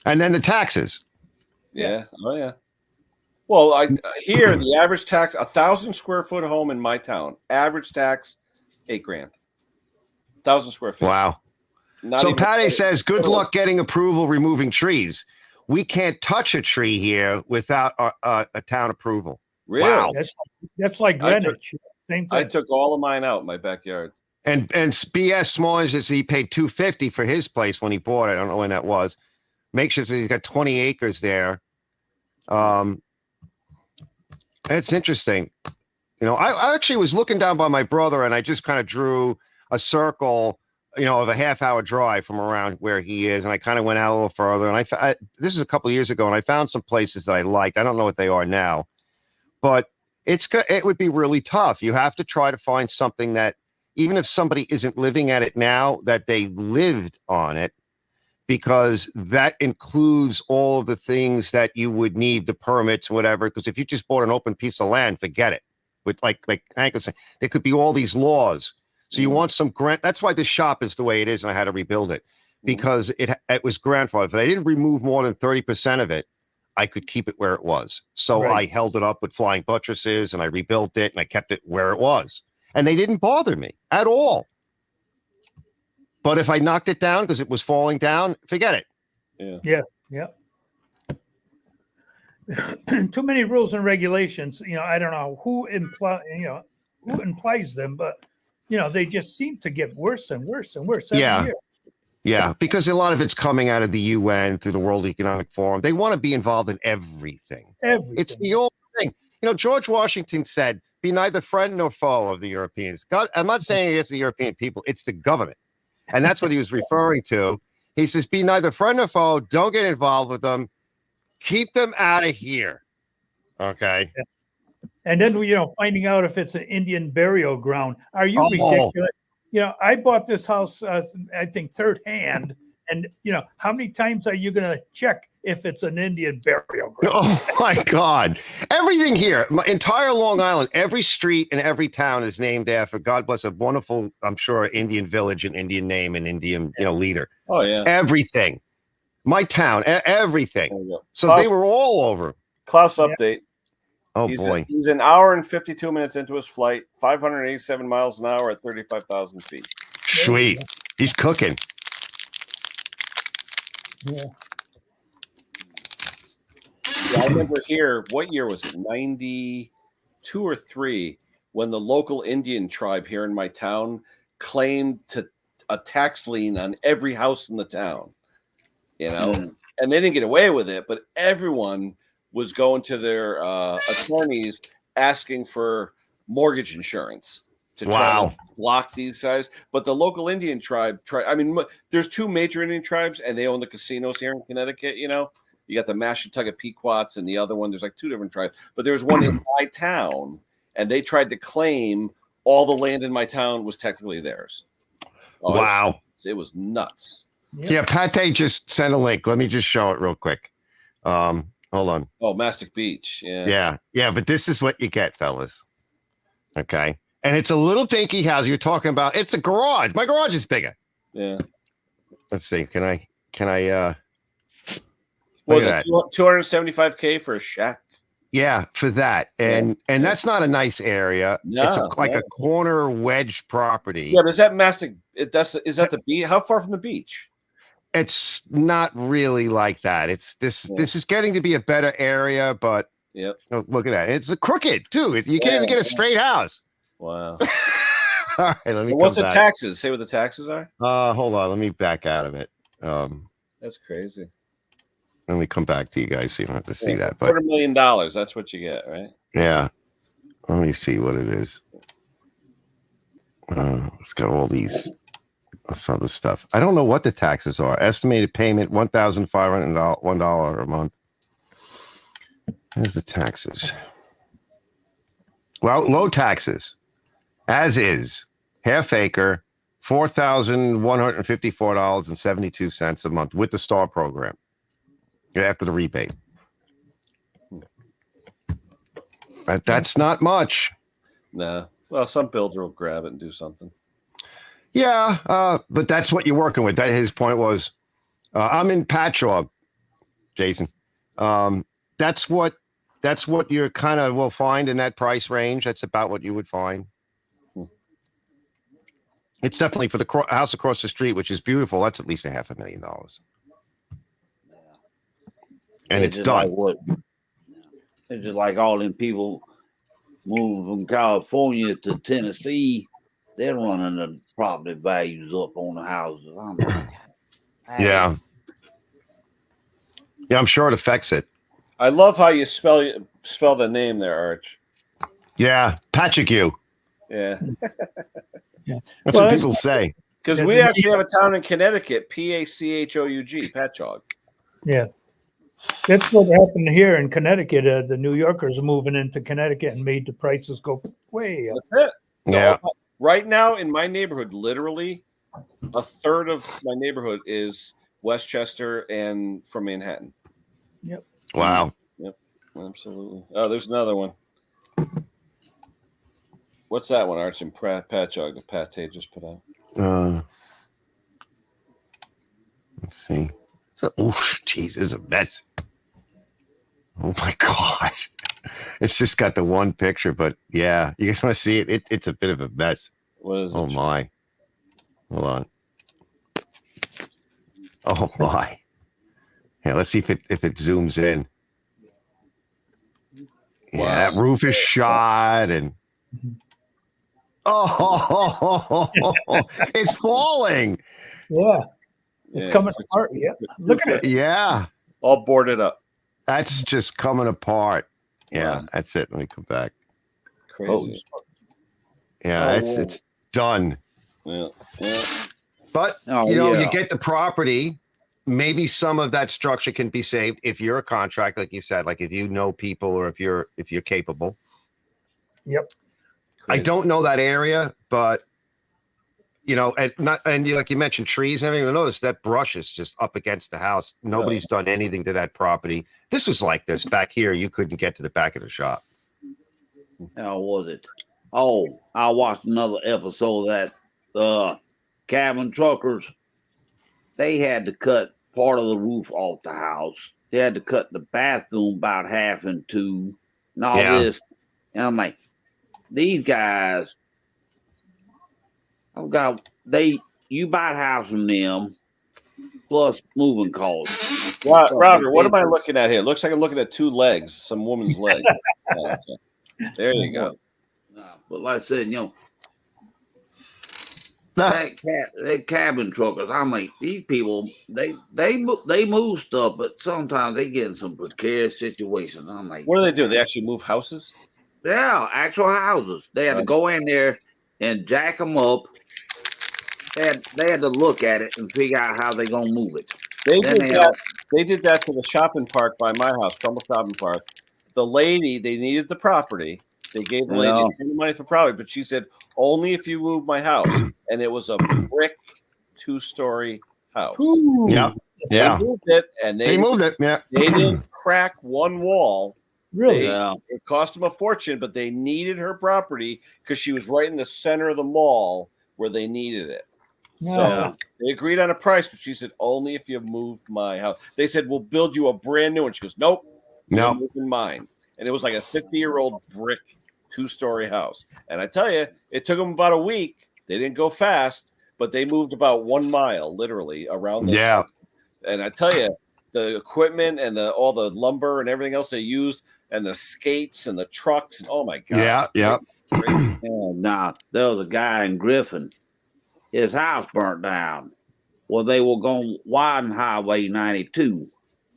And then the taxes. Yeah. Oh, yeah. Well, here the average tax, 1,000 square foot home in my town, average tax, $8,000. 1,000 square feet. Wow. So Patty says, good luck getting approval removing trees. we can't touch a tree here without a town approval. Really? Wow. That's like I took- Greenwich. Same I thing. took all of mine out in my backyard. And BS Smallings says he paid $250 for his place when he bought it. I don't know when that was. Makeshift says he's got 20 acres there. It's interesting. You know, I actually was looking down by my brother, and I just kind of drew a circle, you know, of a half-hour drive from around where he is, and I kind of went out a little further. And this is a couple of years ago, and I found some places that I liked. I don't know what they are now, but it would be really tough. You have to try to find something that, even if somebody isn't living at it now, that they lived on it, because that includes all of the things that you would need, the permits, whatever. Because if you just bought an open piece of land, forget it. With like Hank was saying, there could be all these laws. So you want some grant. That's why this shop is the way it is, and I had to rebuild it because it was grandfathered. If I didn't remove more than 30% of it, I could keep it where it was. So Right. I held it up with flying buttresses, and I rebuilt it, and I kept it where it was. And they didn't bother me at all. But if I knocked it down because it was falling down, forget it. Yeah. Too many rules and regulations. You know, I don't know who implies them, but you know, they just seem to get worse and worse and worse every Yeah. year. Yeah, because a lot of it's coming out of the UN through the World Economic Forum. They want to be involved in everything. Everything. It's the old thing. You know, George Washington said, be neither friend nor foe of the Europeans. God, I'm not saying it's the European people, it's the government. And that's what he was referring to. He says, be neither friend nor foe. Don't get involved with them. Keep them out of here. Okay. And then, you know, finding out if it's an Indian burial ground. Are you Oh. ridiculous? You know, I bought this house, I think, third hand. And, you know, how many times are you going to check if it's an Indian burial ground? Oh, my God. Everything here, my entire Long Island, every street in every town is named after, God bless, a wonderful, I'm sure, Indian village, an Indian name, an Indian, leader. Oh yeah. Everything. My town, everything. There you go. So Klaus- they were all over. Klaus Yeah. update. Oh, he's boy. he's an hour and 52 minutes into his flight, 587 miles an hour at 35,000 feet. Sweet. He's cooking. Yeah. Yeah, I remember here, what year was it? 92 or 3, when the local Indian tribe here in my town claimed a tax lien on every house in the town. You know, and they didn't get away with it, but everyone was going to their attorneys asking for mortgage insurance to try to block these guys. But the local Indian tribe, there's 2 major Indian tribes, and they own the casinos here in Connecticut. You know, you got the Mashantucket Pequots, and the other one, there's like 2 different tribes. But there's one in my town, and they tried to claim all the land in my town was technically theirs. Oh, Wow. It was nuts. Yeah, Pate just sent a link. Let me just show it real quick. Hold on. Oh, Mastic Beach. Yeah. Yeah, but this is what you get, fellas. Okay. And it's a little dinky house you're talking about. It's a garage. My garage is bigger. Yeah. Let's see. Can I What Look was at it? 275K for a shack? Yeah, for that. And that's not a nice area. It's like a corner wedge property. Yeah, but is that Mastic? Is that the beach? How far from the beach? It's not really like that. It's this is getting to be a better area, but look at that. It's a crooked too. You can't even get a straight house. Wow. All right, let me What's come the back. taxes? Say what the taxes are? Hold on, let me back out of it. That's crazy. Let me come back to you guys so you don't have to see that. But $250,000. That's what you get, right? yeah. Let me see what it is. It's got all these other stuff. I don't know what the taxes are. Estimated payment $1,501 a month. Here's the taxes. Well, low taxes, as is. Half acre, $4,154.72 a month with the STAR program. After the rebate. That's not much. No. Well, some builder will grab it and do something. Yeah, but that's what you're working with. That his point was. I'm in Patchogue, Jason. That's what you kind of will find in that price range. That's about what you would find. It's definitely for the house across the street, which is beautiful. That's at least $500,000. and it's just done. Like what? It's just like all them people moving from California to Tennessee. They're running the property values up on the houses. I'm like, hey, Yeah. Yeah, I'm sure it affects it. I love how you spell the name there, Arch. Yeah, Patrick, you. Yeah, Yeah. That's Well, what that's- people say. because Yeah, we the- actually have a town in Connecticut, Pachoug, Patchogue. Yeah. That's what happened here in Connecticut. The New Yorkers are moving into Connecticut and made the prices go way up. That's it. Yeah. Right now in my neighborhood, literally a third of my neighborhood is Westchester and from Manhattan. Wow. Absolutely. Oh, there's another one. What's that one, Arch and Patchogue? Pate just put out. Let's see. Oof, geez, this is a mess. Oh my gosh. It's just got the one picture, but yeah, you guys want to see it? It's a bit of a mess. What is it? Oh my. Hold on. Oh my. Yeah, let's see if it zooms in. Yeah, Wow. that roof is shot and oh, it's falling. Yeah. It's Yeah, coming apart. Yeah. Look at it. Yeah, all boarded up. that's just coming apart. Yeah, Wow. that's it. Let me come back. Crazy. Yeah, Oh, it's done. Yeah. Yeah. But Oh, you know, yeah. you get the property. Maybe some of that structure can be saved if you're a contractor, like you said, like if you know people or if you're capable. Yep. I Crazy. don't know that area, but you know, like you mentioned, trees and everything. Notice that brush is just up against the house. Nobody's done anything to that property. This was like this back here. You couldn't get to the back of the shop. how was it? Oh, I watched another episode of that cabin truckers. They had to cut part of the roof off the house. They had to cut the bathroom about half in two and all Yeah. this. And I'm like, these guys, you buy a house from them plus moving costs. Robert, what am I looking at here? Looks like I'm looking at two legs, some woman's leg. Oh, okay. There you go. But like I said, you know, that cabin truckers, I'm like, these people, they move stuff, but sometimes they get in some precarious situations. I'm like, What do? They actually move houses? yeah, actual houses. They had to go in there and jack them up. They had to look at it and figure out how they're gonna move it. They Then did that. They did that to the shopping park by my house, Trumbull Shopping Park. The lady, they needed the property. They gave the lady a ton of money for property, but she said, only if you move my house. And it was a brick 2-story house. Ooh. Yeah. They Yeah. moved it, and They moved it. Yeah. They didn't crack one wall. Really? Yeah. It cost them a fortune, but they needed her property because she was right in the center of the mall where they needed it. Yeah. So they agreed on a price, but she said, only if you moved my house. They said, we'll build you a brand new one. She goes, nope, No. you're moving mine. And it was like a 50-year-old brick 2-story house. And I tell you, it took them about a week. They didn't go fast, but they moved about 1 mile, literally, around the Yeah. And I tell you, the equipment and all the lumber and everything else they used, and the skates and the trucks, and oh my god, Yeah. Yeah. Crazy. Now there was a guy in Griffin. His house burnt down. Well, they were going to widen Highway 92.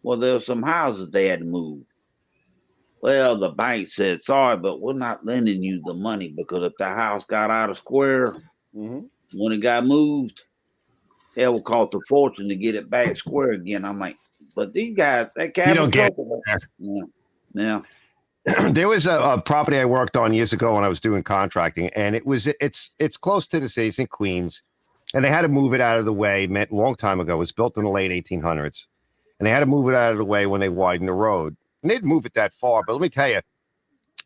Well, there were some houses they had to move. Well, the bank said, sorry, but we're not lending you the money because if the house got out of square, Mhm. when it got moved, it will cost a fortune to get it back square again. I'm like, but these guys, that cabin don't get trucker- Yeah. There was a property I worked on years ago when I was doing contracting, and it's close to the city, it's in Queens, and they had to move it out of the way. Meant a long time ago. It was built in the late 1800s, and they had to move it out of the way when they widened the road. And they didn't move it that far, but let me tell you,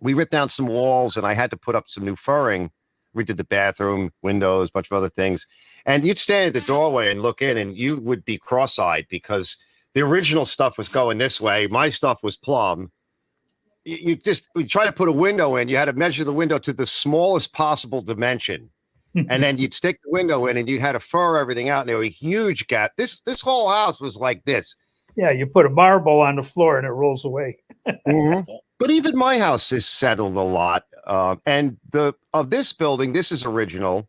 we ripped down some walls, and I had to put up some new furring. We did the bathroom, windows, a bunch of other things, and you'd stand at the doorway and look in, and you would be cross-eyed because the original stuff was going this way. My stuff was plumb. We try to put a window in. You had to measure the window to the smallest possible dimension, and then you'd stick the window in, and you had to fur everything out. And there were a huge gap. This whole house was like this. Yeah, you put a marble on the floor and it rolls away. Mhm. But even my house is settled a lot. And the of this building, this is original.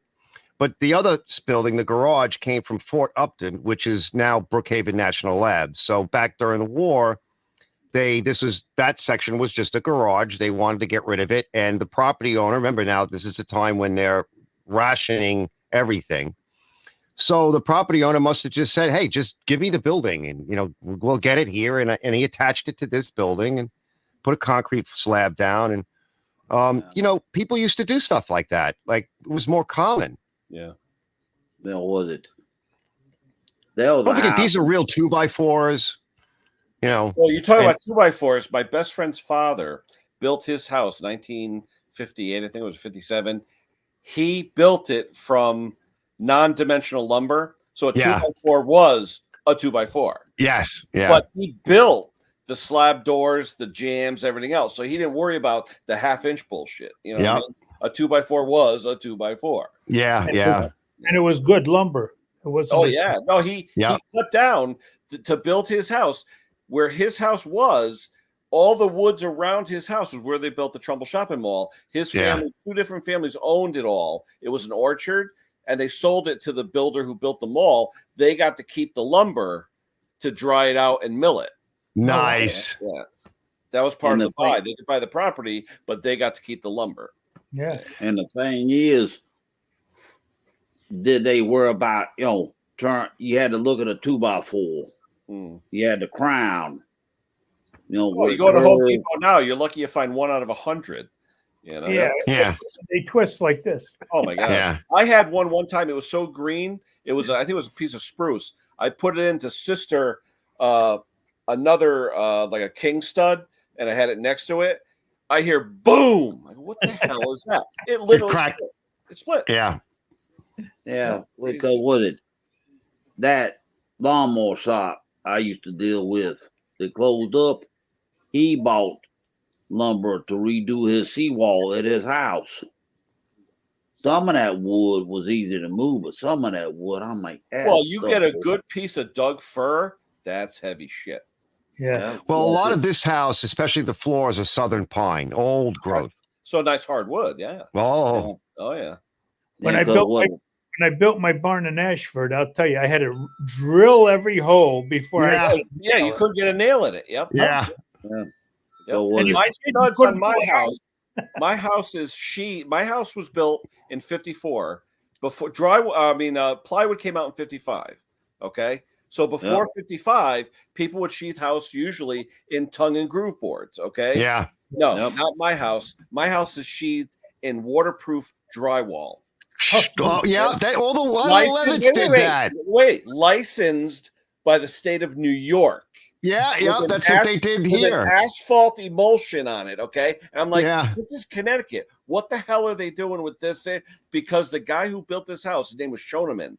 But the other building, the garage, came from Fort Upton, which is now Brookhaven National Labs. So back during the war, that section was just a garage. They wanted to get rid of it. And the property owner, remember now, this is a time when they're rationing everything. So the property owner must have just said, "Hey, just give me the building, and we'll get it here." And he attached it to this building and put a concrete slab down. And people used to do stuff like that. Like, it was more common. Yeah. There was it. There was Don't a forget, house. these are real 2x4s. Well, you're talking about 2x4s. My best friend's father built his house 1958. I think it was 57. He built it from non-dimensional lumber, so a 2x4 was a 2x4. Yes, yeah. But he built the slab doors, the jams, everything else. So he didn't worry about the half-inch bullshit. You know, what I mean? A 2x4 was a 2x4. Yeah, yeah. And it was good lumber. It wasn't. Oh yeah, no, he cut down to build his house. Where his house was, all the woods around his house was where they built the Trumbull Shopping Mall. His family, 2 different families owned it all. It was an orchard, and they sold it to the builder who built the mall. They got to keep the lumber to dry it out and mill it. Nice. Yeah. That was part of the buy. They could buy the property, but they got to keep the lumber. Yeah. And the thing is, did they worry about, you had to look at a 2x4. You had the crown. You go to Home Depot now, you're lucky you find 1 out of 100. Yeah. They twist like this. Oh my god. Yeah. I had one time. It was so green. It was I think it was a piece of spruce. I put it into sister another like a king stud, and I had it next to it. I hear boom. I go, what the hell is that? It literally cracked. It split. Yeah. Yeah, because that lawnmower shop I used to deal with, they closed up. He bought lumber to redo his seawall at his house. Some of that wood was easy to move, but some of that wood, I'm like, well, you get a good piece of Doug fir, that's heavy shit. Yeah. Well, a lot of this house, especially the floors, are southern pine, old growth. So nice hardwood, yeah. Oh. Oh yeah. When I built my barn in Ashford, I'll tell you, I had to drill every hole before you couldn't get a nail in it. Yep. Yeah. And my studs on my house. My house was built in 54 before plywood came out in 55. Okay. So before 55, people would sheath house usually in tongue and groove boards. Okay. Yeah. No, not my house. My house is sheathed in waterproof drywall. Oh, yeah. All the 111s did that. Wait, licensed by the state of New York. Yeah, that's what they did here. With an asphalt emulsion on it, okay? And I'm like, this is Connecticut. What the hell are they doing with this? Because the guy who built this house, his name was Shoneman.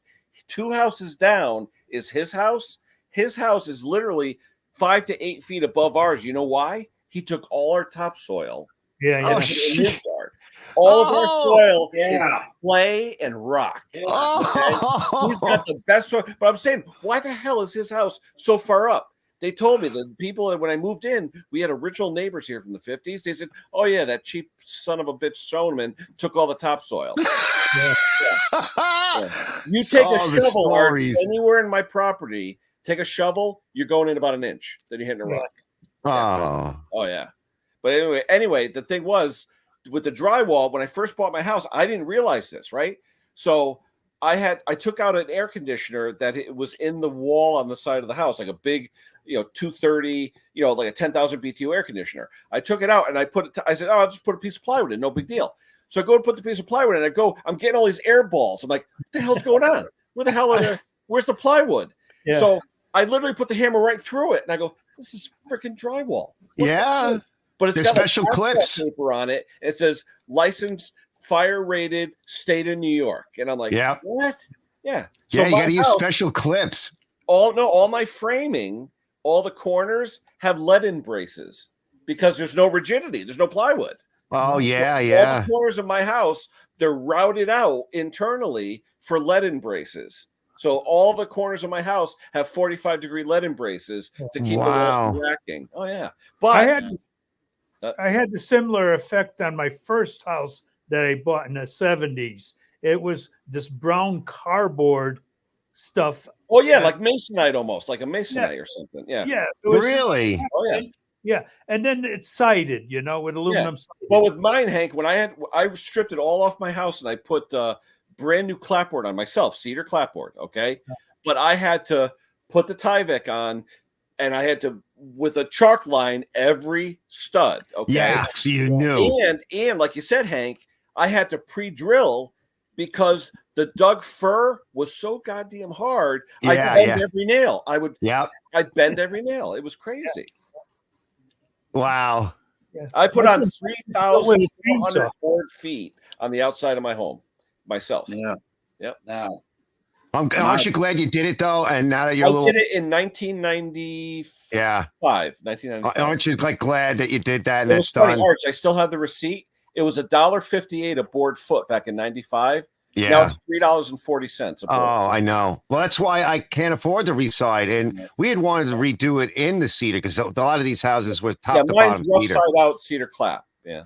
2 houses down is his house. His house is literally 5 to 8 feet above ours. You know why? He took all our topsoil. Yeah. In his yard. All of our soil is clay and rock. Okay? He's got the best soil. But I'm saying, why the hell is his house so far up? They told me the people that when I moved in, we had original neighbors here from the 50s. They said, oh, yeah, that cheap son of a bitch Stoneman took all the topsoil. You take a shovel or anywhere in my property, take a shovel, you're going in about an inch. Then you're hitting a rock. Oh, yeah. But anyway, the thing was, with the drywall, when I first bought my house, I didn't realize this, right? So I took out an air conditioner that it was in the wall on the side of the house, like a big, 230, like a 10,000 BTU air conditioner. I took it out and I said, I'll just put a piece of plywood in, no big deal. So I go and put the piece of plywood in, and I'm getting all these air balls. I'm like, what the hell's going on? Where the hell where's the plywood? Yeah. So I literally put the hammer right through it, and I go, this is freaking drywall. Yeah. But it's got special clips paper on it. It says licensed, fire rated, state of New York. And I'm like, what? Yeah. So you got to use special clips. All my framing, all the corners have lead-in braces because there's no rigidity. There's no plywood. Oh, yeah. All the corners of my house, they're routed out internally for lead-in braces. So all the corners of my house have 45-degree lead embraces to keep the walls from cracking. Oh yeah, but I had the similar effect on my first house that I bought in the 70s. It was this brown cardboard stuff. oh yeah, like masonite almost, like a masonite or something. Yeah. Yeah. It was, Really? Oh yeah. Yeah. And then it's sided, with aluminum sided. Well, with mine, Hank, when I stripped it all off my house and I put brand new clapboard on myself, cedar clapboard. Okay. But I had to put the Tyvek on, and I had to, with a chalk line, every stud. Okay. Yeah, so you knew. And like you said, Hank, I had to pre-drill because the Doug fir was so goddamn hard. I'd bend every nail. I'd bend every nail. It was crazy. Wow. Yeah. I put on 3,400 board feet on the outside of my home myself. Yeah. Yep. Now, Aren't you glad you did it though? And now that you're did it in 1995. 1995. Aren't you glad that you did that? And it was that's funny, done? Arch. I still have the receipt. It was $1.58 a board foot back in 95. Yeah. Now it's $3.40 a board. Oh, I know. Well, that's why I can't afford to reside. And we had wanted to redo it in the cedar because a lot of these houses were top to mine's bottom rough cedar. side out cedar clap. Yeah.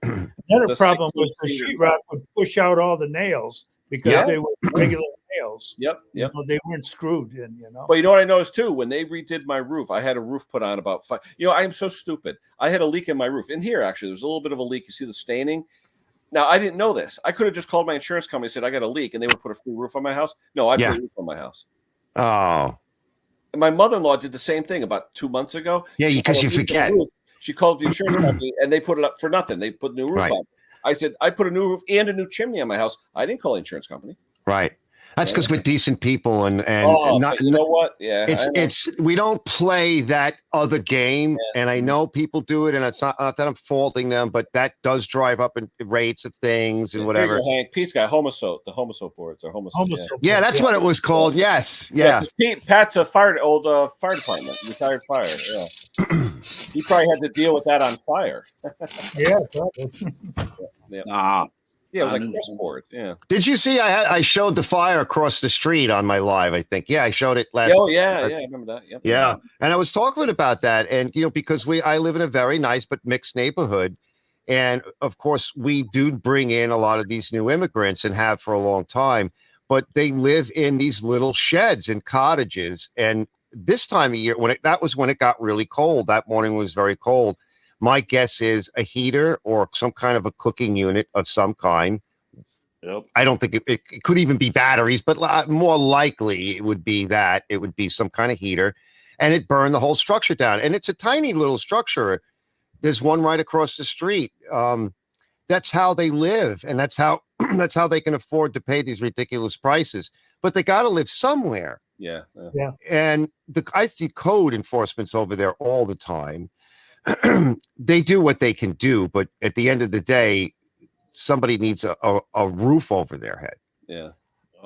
Another problem was the sheetrock would push out all the nails because they were regular nails. Yep. They weren't screwed in, But you know what I noticed too? When they redid my roof, I had a roof put on about 5. I am so stupid. I had a leak in my roof. In here, actually, there's a little bit of a leak. You see the staining? Now, I didn't know this. I could have just called my insurance company and said, I got a leak, and they would put a free roof on my house. No, I put a roof on my house. Oh. And my mother-in-law did the same thing about 2 months ago. Yeah, because you forget. She called the insurance company, and they put it up for nothing. They put a new roof on. I said, I put a new roof and a new chimney on my house. I didn't call the insurance company. Right. That's because we're decent people and not, you know what? Yeah, it's we don't play that other game, and I know people do it, and it's not that I'm faulting them, but that does drive up in rates of things and whatever. Hank, Pete's got Homosote, the Homosote boards or Homosote. Yeah, that's what it was called. Yes, yeah. Pat's a old fire department, retired fire. Yeah, he probably had to deal with that on fire. Yeah, probably. Yeah, it was like chessboard. Yeah. Did you see? I showed the fire across the street on my live. I think. Yeah, I showed it last. Oh yeah, I remember that. Yep. Yeah, and I was talking about that, and because I live in a very nice but mixed neighborhood, and of course we do bring in a lot of these new immigrants and have for a long time, but they live in these little sheds and cottages, and this time of year that was when it got really cold. That morning was very cold. My guess is a heater or some kind of a cooking unit of some kind. Yep. I don't think it could even be batteries, but more likely it would be that. It would be some kind of heater, and it burned the whole structure down. And it's a tiny little structure. There's one right across the street. That's how they live, and that's how they can afford to pay these ridiculous prices. But they got to live somewhere. Yeah. And I see code enforcement's over there all the time. They do what they can do, but at the end of the day, somebody needs a roof over their head. Yeah.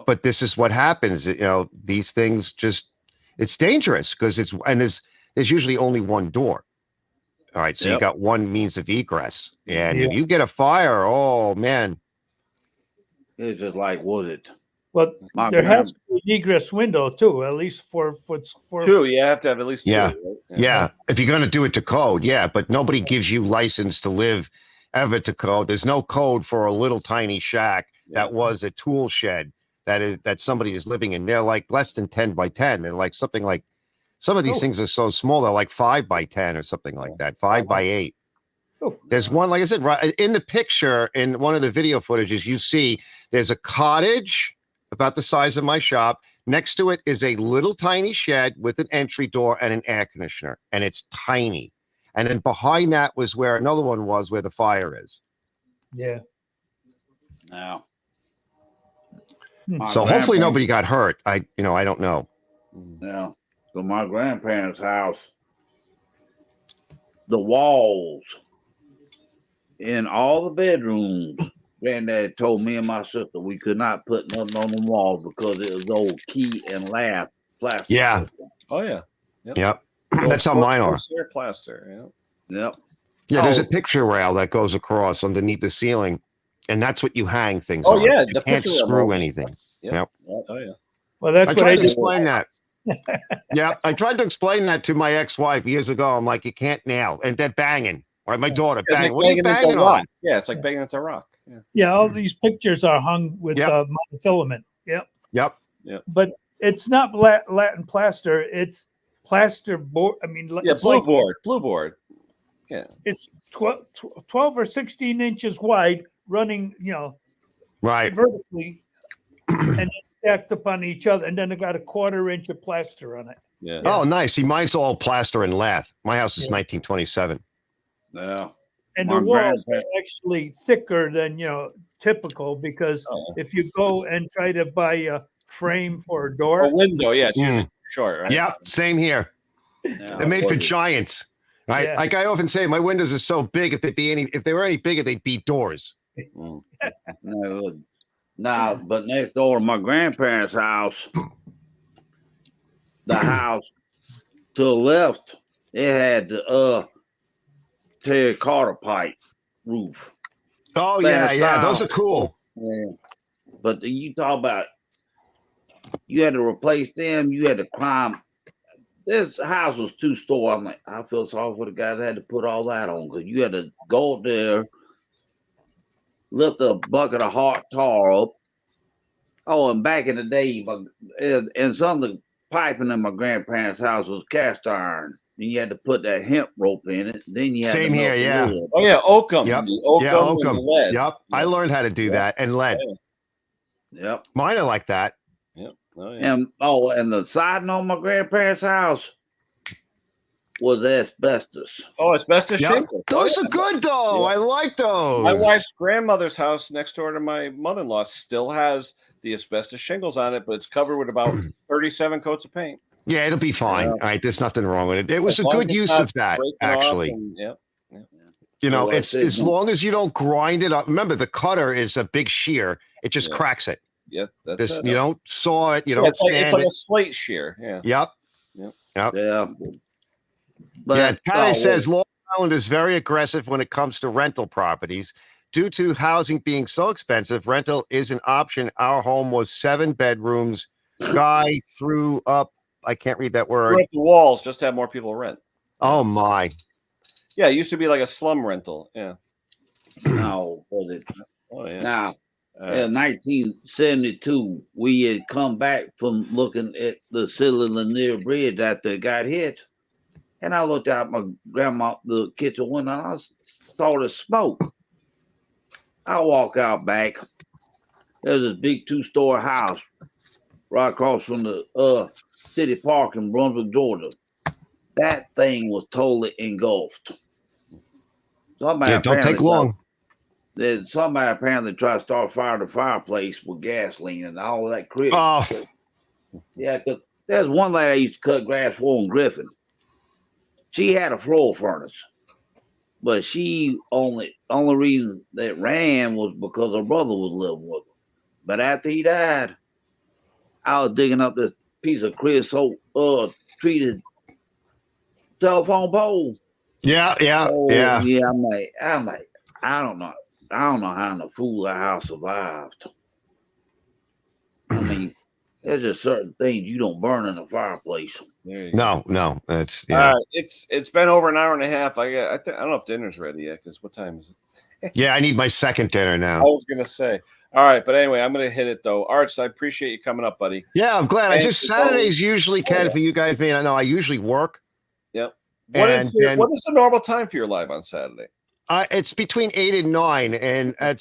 But this is what happens. These things it's dangerous because there's usually only one door. All right. So you got one means of egress, and if you get a fire, oh man. It's just like wooded. Well, there has to be an egress window too, at least 4 foot. 2. You have to have at least 2. Yeah. Right? Yeah. If you're going to do it to code, but nobody gives you license to live ever to code. There's no code for a little tiny shack that was a tool shed that somebody is living in. They're like less than 10 by 10. They're like something like some of these things are so small. They're like 5 by 10 or something like that. 5 by 8. There's one, like I said, right in the picture in one of the video footages, you see there's a cottage about the size of my shop. Next to it is a little tiny shed with an entry door and an air conditioner, and it's tiny. And then behind that was where another one was, where the fire is. Yeah. Now. So hopefully nobody got hurt. I don't know. Yeah. So my grandparents' house, the walls in all the bedrooms, Granddad told me and my sister we could not put nothing on the walls because it was old key and lath plastic. Yeah. Oh yeah. Yep. That's how mine are. Plaster. Yep. Yeah. There's a picture rail that goes across underneath the ceiling, and that's what you hang things on. Oh yeah. You can't screw anything. Yep. Oh yeah. Well, that's I what I tried to did. explain that. Yeah, I tried to explain that to my ex-wife years ago. I'm like, you can't nail, and they're banging. Right, my daughter It's banging. like What are you banging into banging rock. on? Yeah, it's like banging into rock. Yeah. Yeah, all these pictures are hung with Yep. monofilament. Yep. Yep. But it's not Latin plaster. It's plaster board. I mean, Yeah, it's like blue board. Yeah. it's 12 or 16 inches wide, running, Right. vertically, and then stacked upon each other. And then it got a 1/4 inch of plaster on it. Yeah. Oh, nice. See, mine's all plaster and lath. My house is Yeah. 1927. Yeah. And My the walls are grandpa- actually thicker than typical, because Oh. if you go and try to buy a frame for a A door, window. Yeah, it's Mm. usually short, right? Yep. Same here. Yeah, They're made for what is- giants. Right. Yeah. Like I often say, my windows are so big. If they were any bigger, they'd be doors. Mm. No, nah, but next door to my grandparents' house, the house to the left, it had the terracotta pipe roof. Oh Spanish yeah. Those style. are cool. Yeah. But you talk about you had to replace them, you had to climb. This house was 2-story. I'm like, I feel sorry for the guy that had to put all that on, because you had to go up there, lift a bucket of hot tar up. Oh, and back in the day, and some of the piping in my grandparents' house was cast iron. And you had to put that hemp rope in it. Then you had Same to here, melt the yeah. wood. Oh yeah, oakum. Yep. The oakum, Yeah, and the oakum. lead. Yep. I learned how to do Yeah. that, and lead. Yep. Mine are like that. Yep. Oh, yeah. And the siding on my grandparents' house was asbestos. Oh, asbestos Yep. shingles. Those Oh, are good though. Yeah. I like those. My wife's grandmother's house next door to my mother-in-law still has the asbestos shingles on it, but it's covered with about 37 coats of paint. Yeah, it'll be fine. Yeah. All right, there's nothing wrong with it. It was As a long good as it's use not of that, breaking off actually. and- yep. You know, Well, it's that's it. as long as you don't grind it up. Remember, the cutter is a big shear. It just Yeah. cracks it. Yeah, that's This it. you don't saw it. You Yeah, don't it's like stand a it. slate shear. Yeah. Yep. Yeah. But Yeah. Patty oh, says Long Island is very aggressive when it comes to rental properties. Due to housing being so expensive, rental is an option. Our home was 7 bedrooms. Guy threw up. I can't read that word. Rent the walls just to have more people rent. Oh my. Yeah, it used to be like a slum rental. Yeah. no, but it, Oh yeah. now Uh, in 1972, we had come back from looking at the Silly Lanier Bridge after it got hit, and I looked out my the kitchen window, and I saw the smoke. I walk out back. There's this big 2-story house right across from the city park in Brunswick, Georgia. That thing was totally engulfed. Somebody Yeah, don't apparently take long. somebody apparently tried to start a fire at the fireplace with gasoline and all of that crap. Oh, Yeah, because there's one lady I used to cut grass for in Griffin. She had a floor furnace, but she only reason that ran was because her brother was living with her. But after he died, I was digging up this piece of creosote treated telephone pole. yeah. Oh, yeah. I'm like, I don't know how in the fool that house survived. I mean, there's just certain things you don't burn in a fireplace. there you go. No. That's All yeah. right, it's been over an hour and a half. I don't know if dinner's ready yet. Because what time is it? Yeah, I need my second dinner I now. was gonna say. All right, but anyway, I'm gonna hit it though. Arch, I appreciate you coming up, buddy. Yeah, I'm glad. I Thank just you, Saturdays usually Oh, can yeah. for you guys. Man, I know I usually work. Yep. What is And then- what is the normal time for your live on Saturday? It's between 8 and 9, and I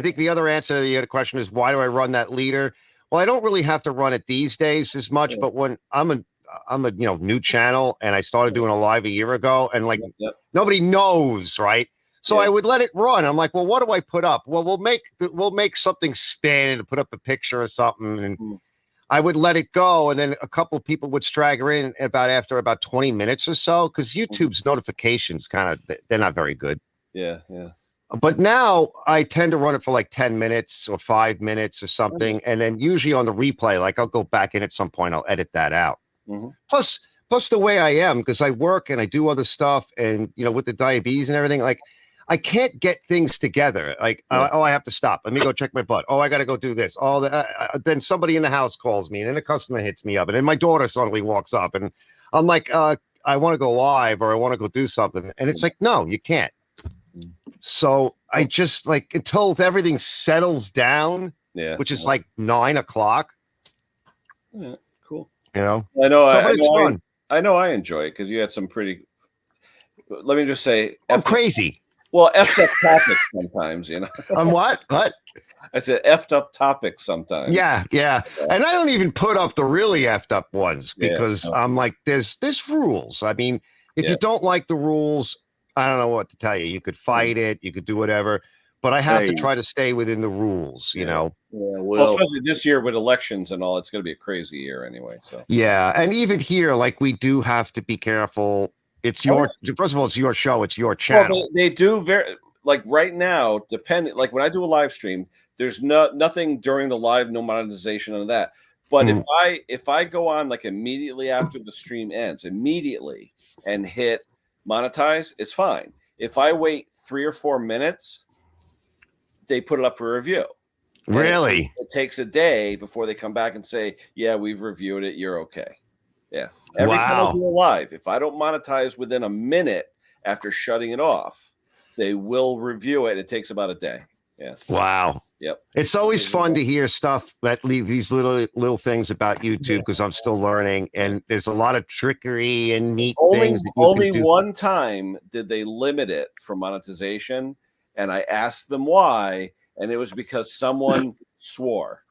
think the other answer to the other question is why do I run that leader? Well, I don't really have to run it these days as much, Yeah. but when I'm a new channel and I started doing a live a year ago, and like Yep. nobody knows, right? So Yeah. I would let it run. I'm like, well, what do I put up? Well, we'll make something spin and put up a picture or something, and Mm. I would let it go, and then a couple of people would stagger in after about 20 minutes or so, because YouTube's notifications they're not very good. Yeah. But now I tend to run it for like 10 minutes or 5 minutes or something, and then usually on the replay, like I'll go back in at some point, I'll edit that out. Mhm. Plus the way I am, because I work and I do other stuff, and with the diabetes and everything, like I can't get things together. Like, oh, I have to stop. Let me go check my butt. Oh, I got to go do this. Oh, then somebody in the house calls me, and then a customer hits me up, and then my daughter suddenly walks up, and I'm like, I want to go live or I want to go do something, and it's like, no, you can't. So I just like until everything settles down, which is like 9 o'clock. Yeah, cool. You know, I know. but it's fun. I know. I enjoy it because you had some pretty. Let me just say, I'm crazy. Well, effed up topics sometimes, you know. I'm what? What? I said effed up topics sometimes. Yeah. And I don't even put up the really effed up ones because I'm like, there's rules. I mean, if you don't like the rules, I don't know what to tell you. You could fight it, you could do whatever, but I have to try to stay within the rules, you know. Yeah, Well, especially this year with elections and all, it's going to be a crazy year anyway. So yeah, and even here, like we do have to be careful. It's your first of all, it's your show, it's your channel. Well, they do very like right now. Depending, like when I do a live stream, there's nothing during the live, no monetization of that. But if I go on like immediately after the stream ends, immediately and hit monetize, it's fine. If I wait 3 or 4 minutes, they put it up for review. Really? It takes a day before they come back and say, yeah, we've reviewed it. You're okay. Yeah. Every time I do a live, if I don't monetize within a minute after shutting it off, they will review it. It takes about a day. Yeah. Wow. Yep. It's always fun to hear stuff that leave these little things about YouTube because I'm still learning, and there's a lot of trickery and neat things. That only one time did they limit it for monetization, and I asked them why, and it was because someone swore.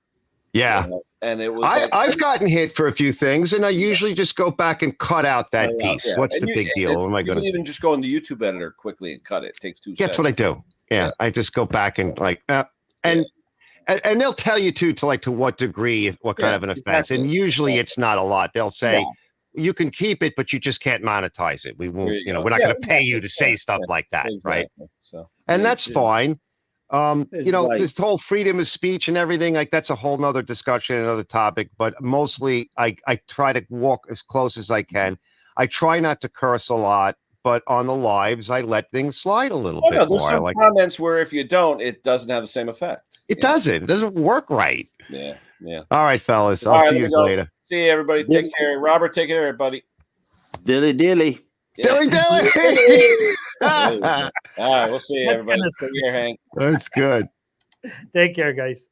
Yeah. You know? And it was I've gotten hit for a few things, and I usually just go back and cut out that piece. Yeah. What's the big deal? What am I going to even just go in the YouTube editor quickly and cut it? It takes 2 seconds. That's what I do. Yeah. I just go back and like and they'll tell you to what degree, what kind of an offense. And usually it's not a lot. They'll say you can keep it, but you just can't monetize it. We won't, we're not going to pay you to say stuff like that. Right. So, and that's fine. This whole freedom of speech and everything, like that's a whole nother discussion, another topic. But mostly I try to walk as close as I can. I try not to curse a lot, but on the lives, I let things slide a little bit there's more. Some comments where if you don't, it doesn't have the same effect. It doesn't. It doesn't work right. Yeah. All right, fellas. I'll see you later. See you, everybody. Take care. Robert, take care, everybody. Dilly dilly. Dilly dilly. All right, we'll see you, everybody. Take care, Hank. That's good. Take care, guys.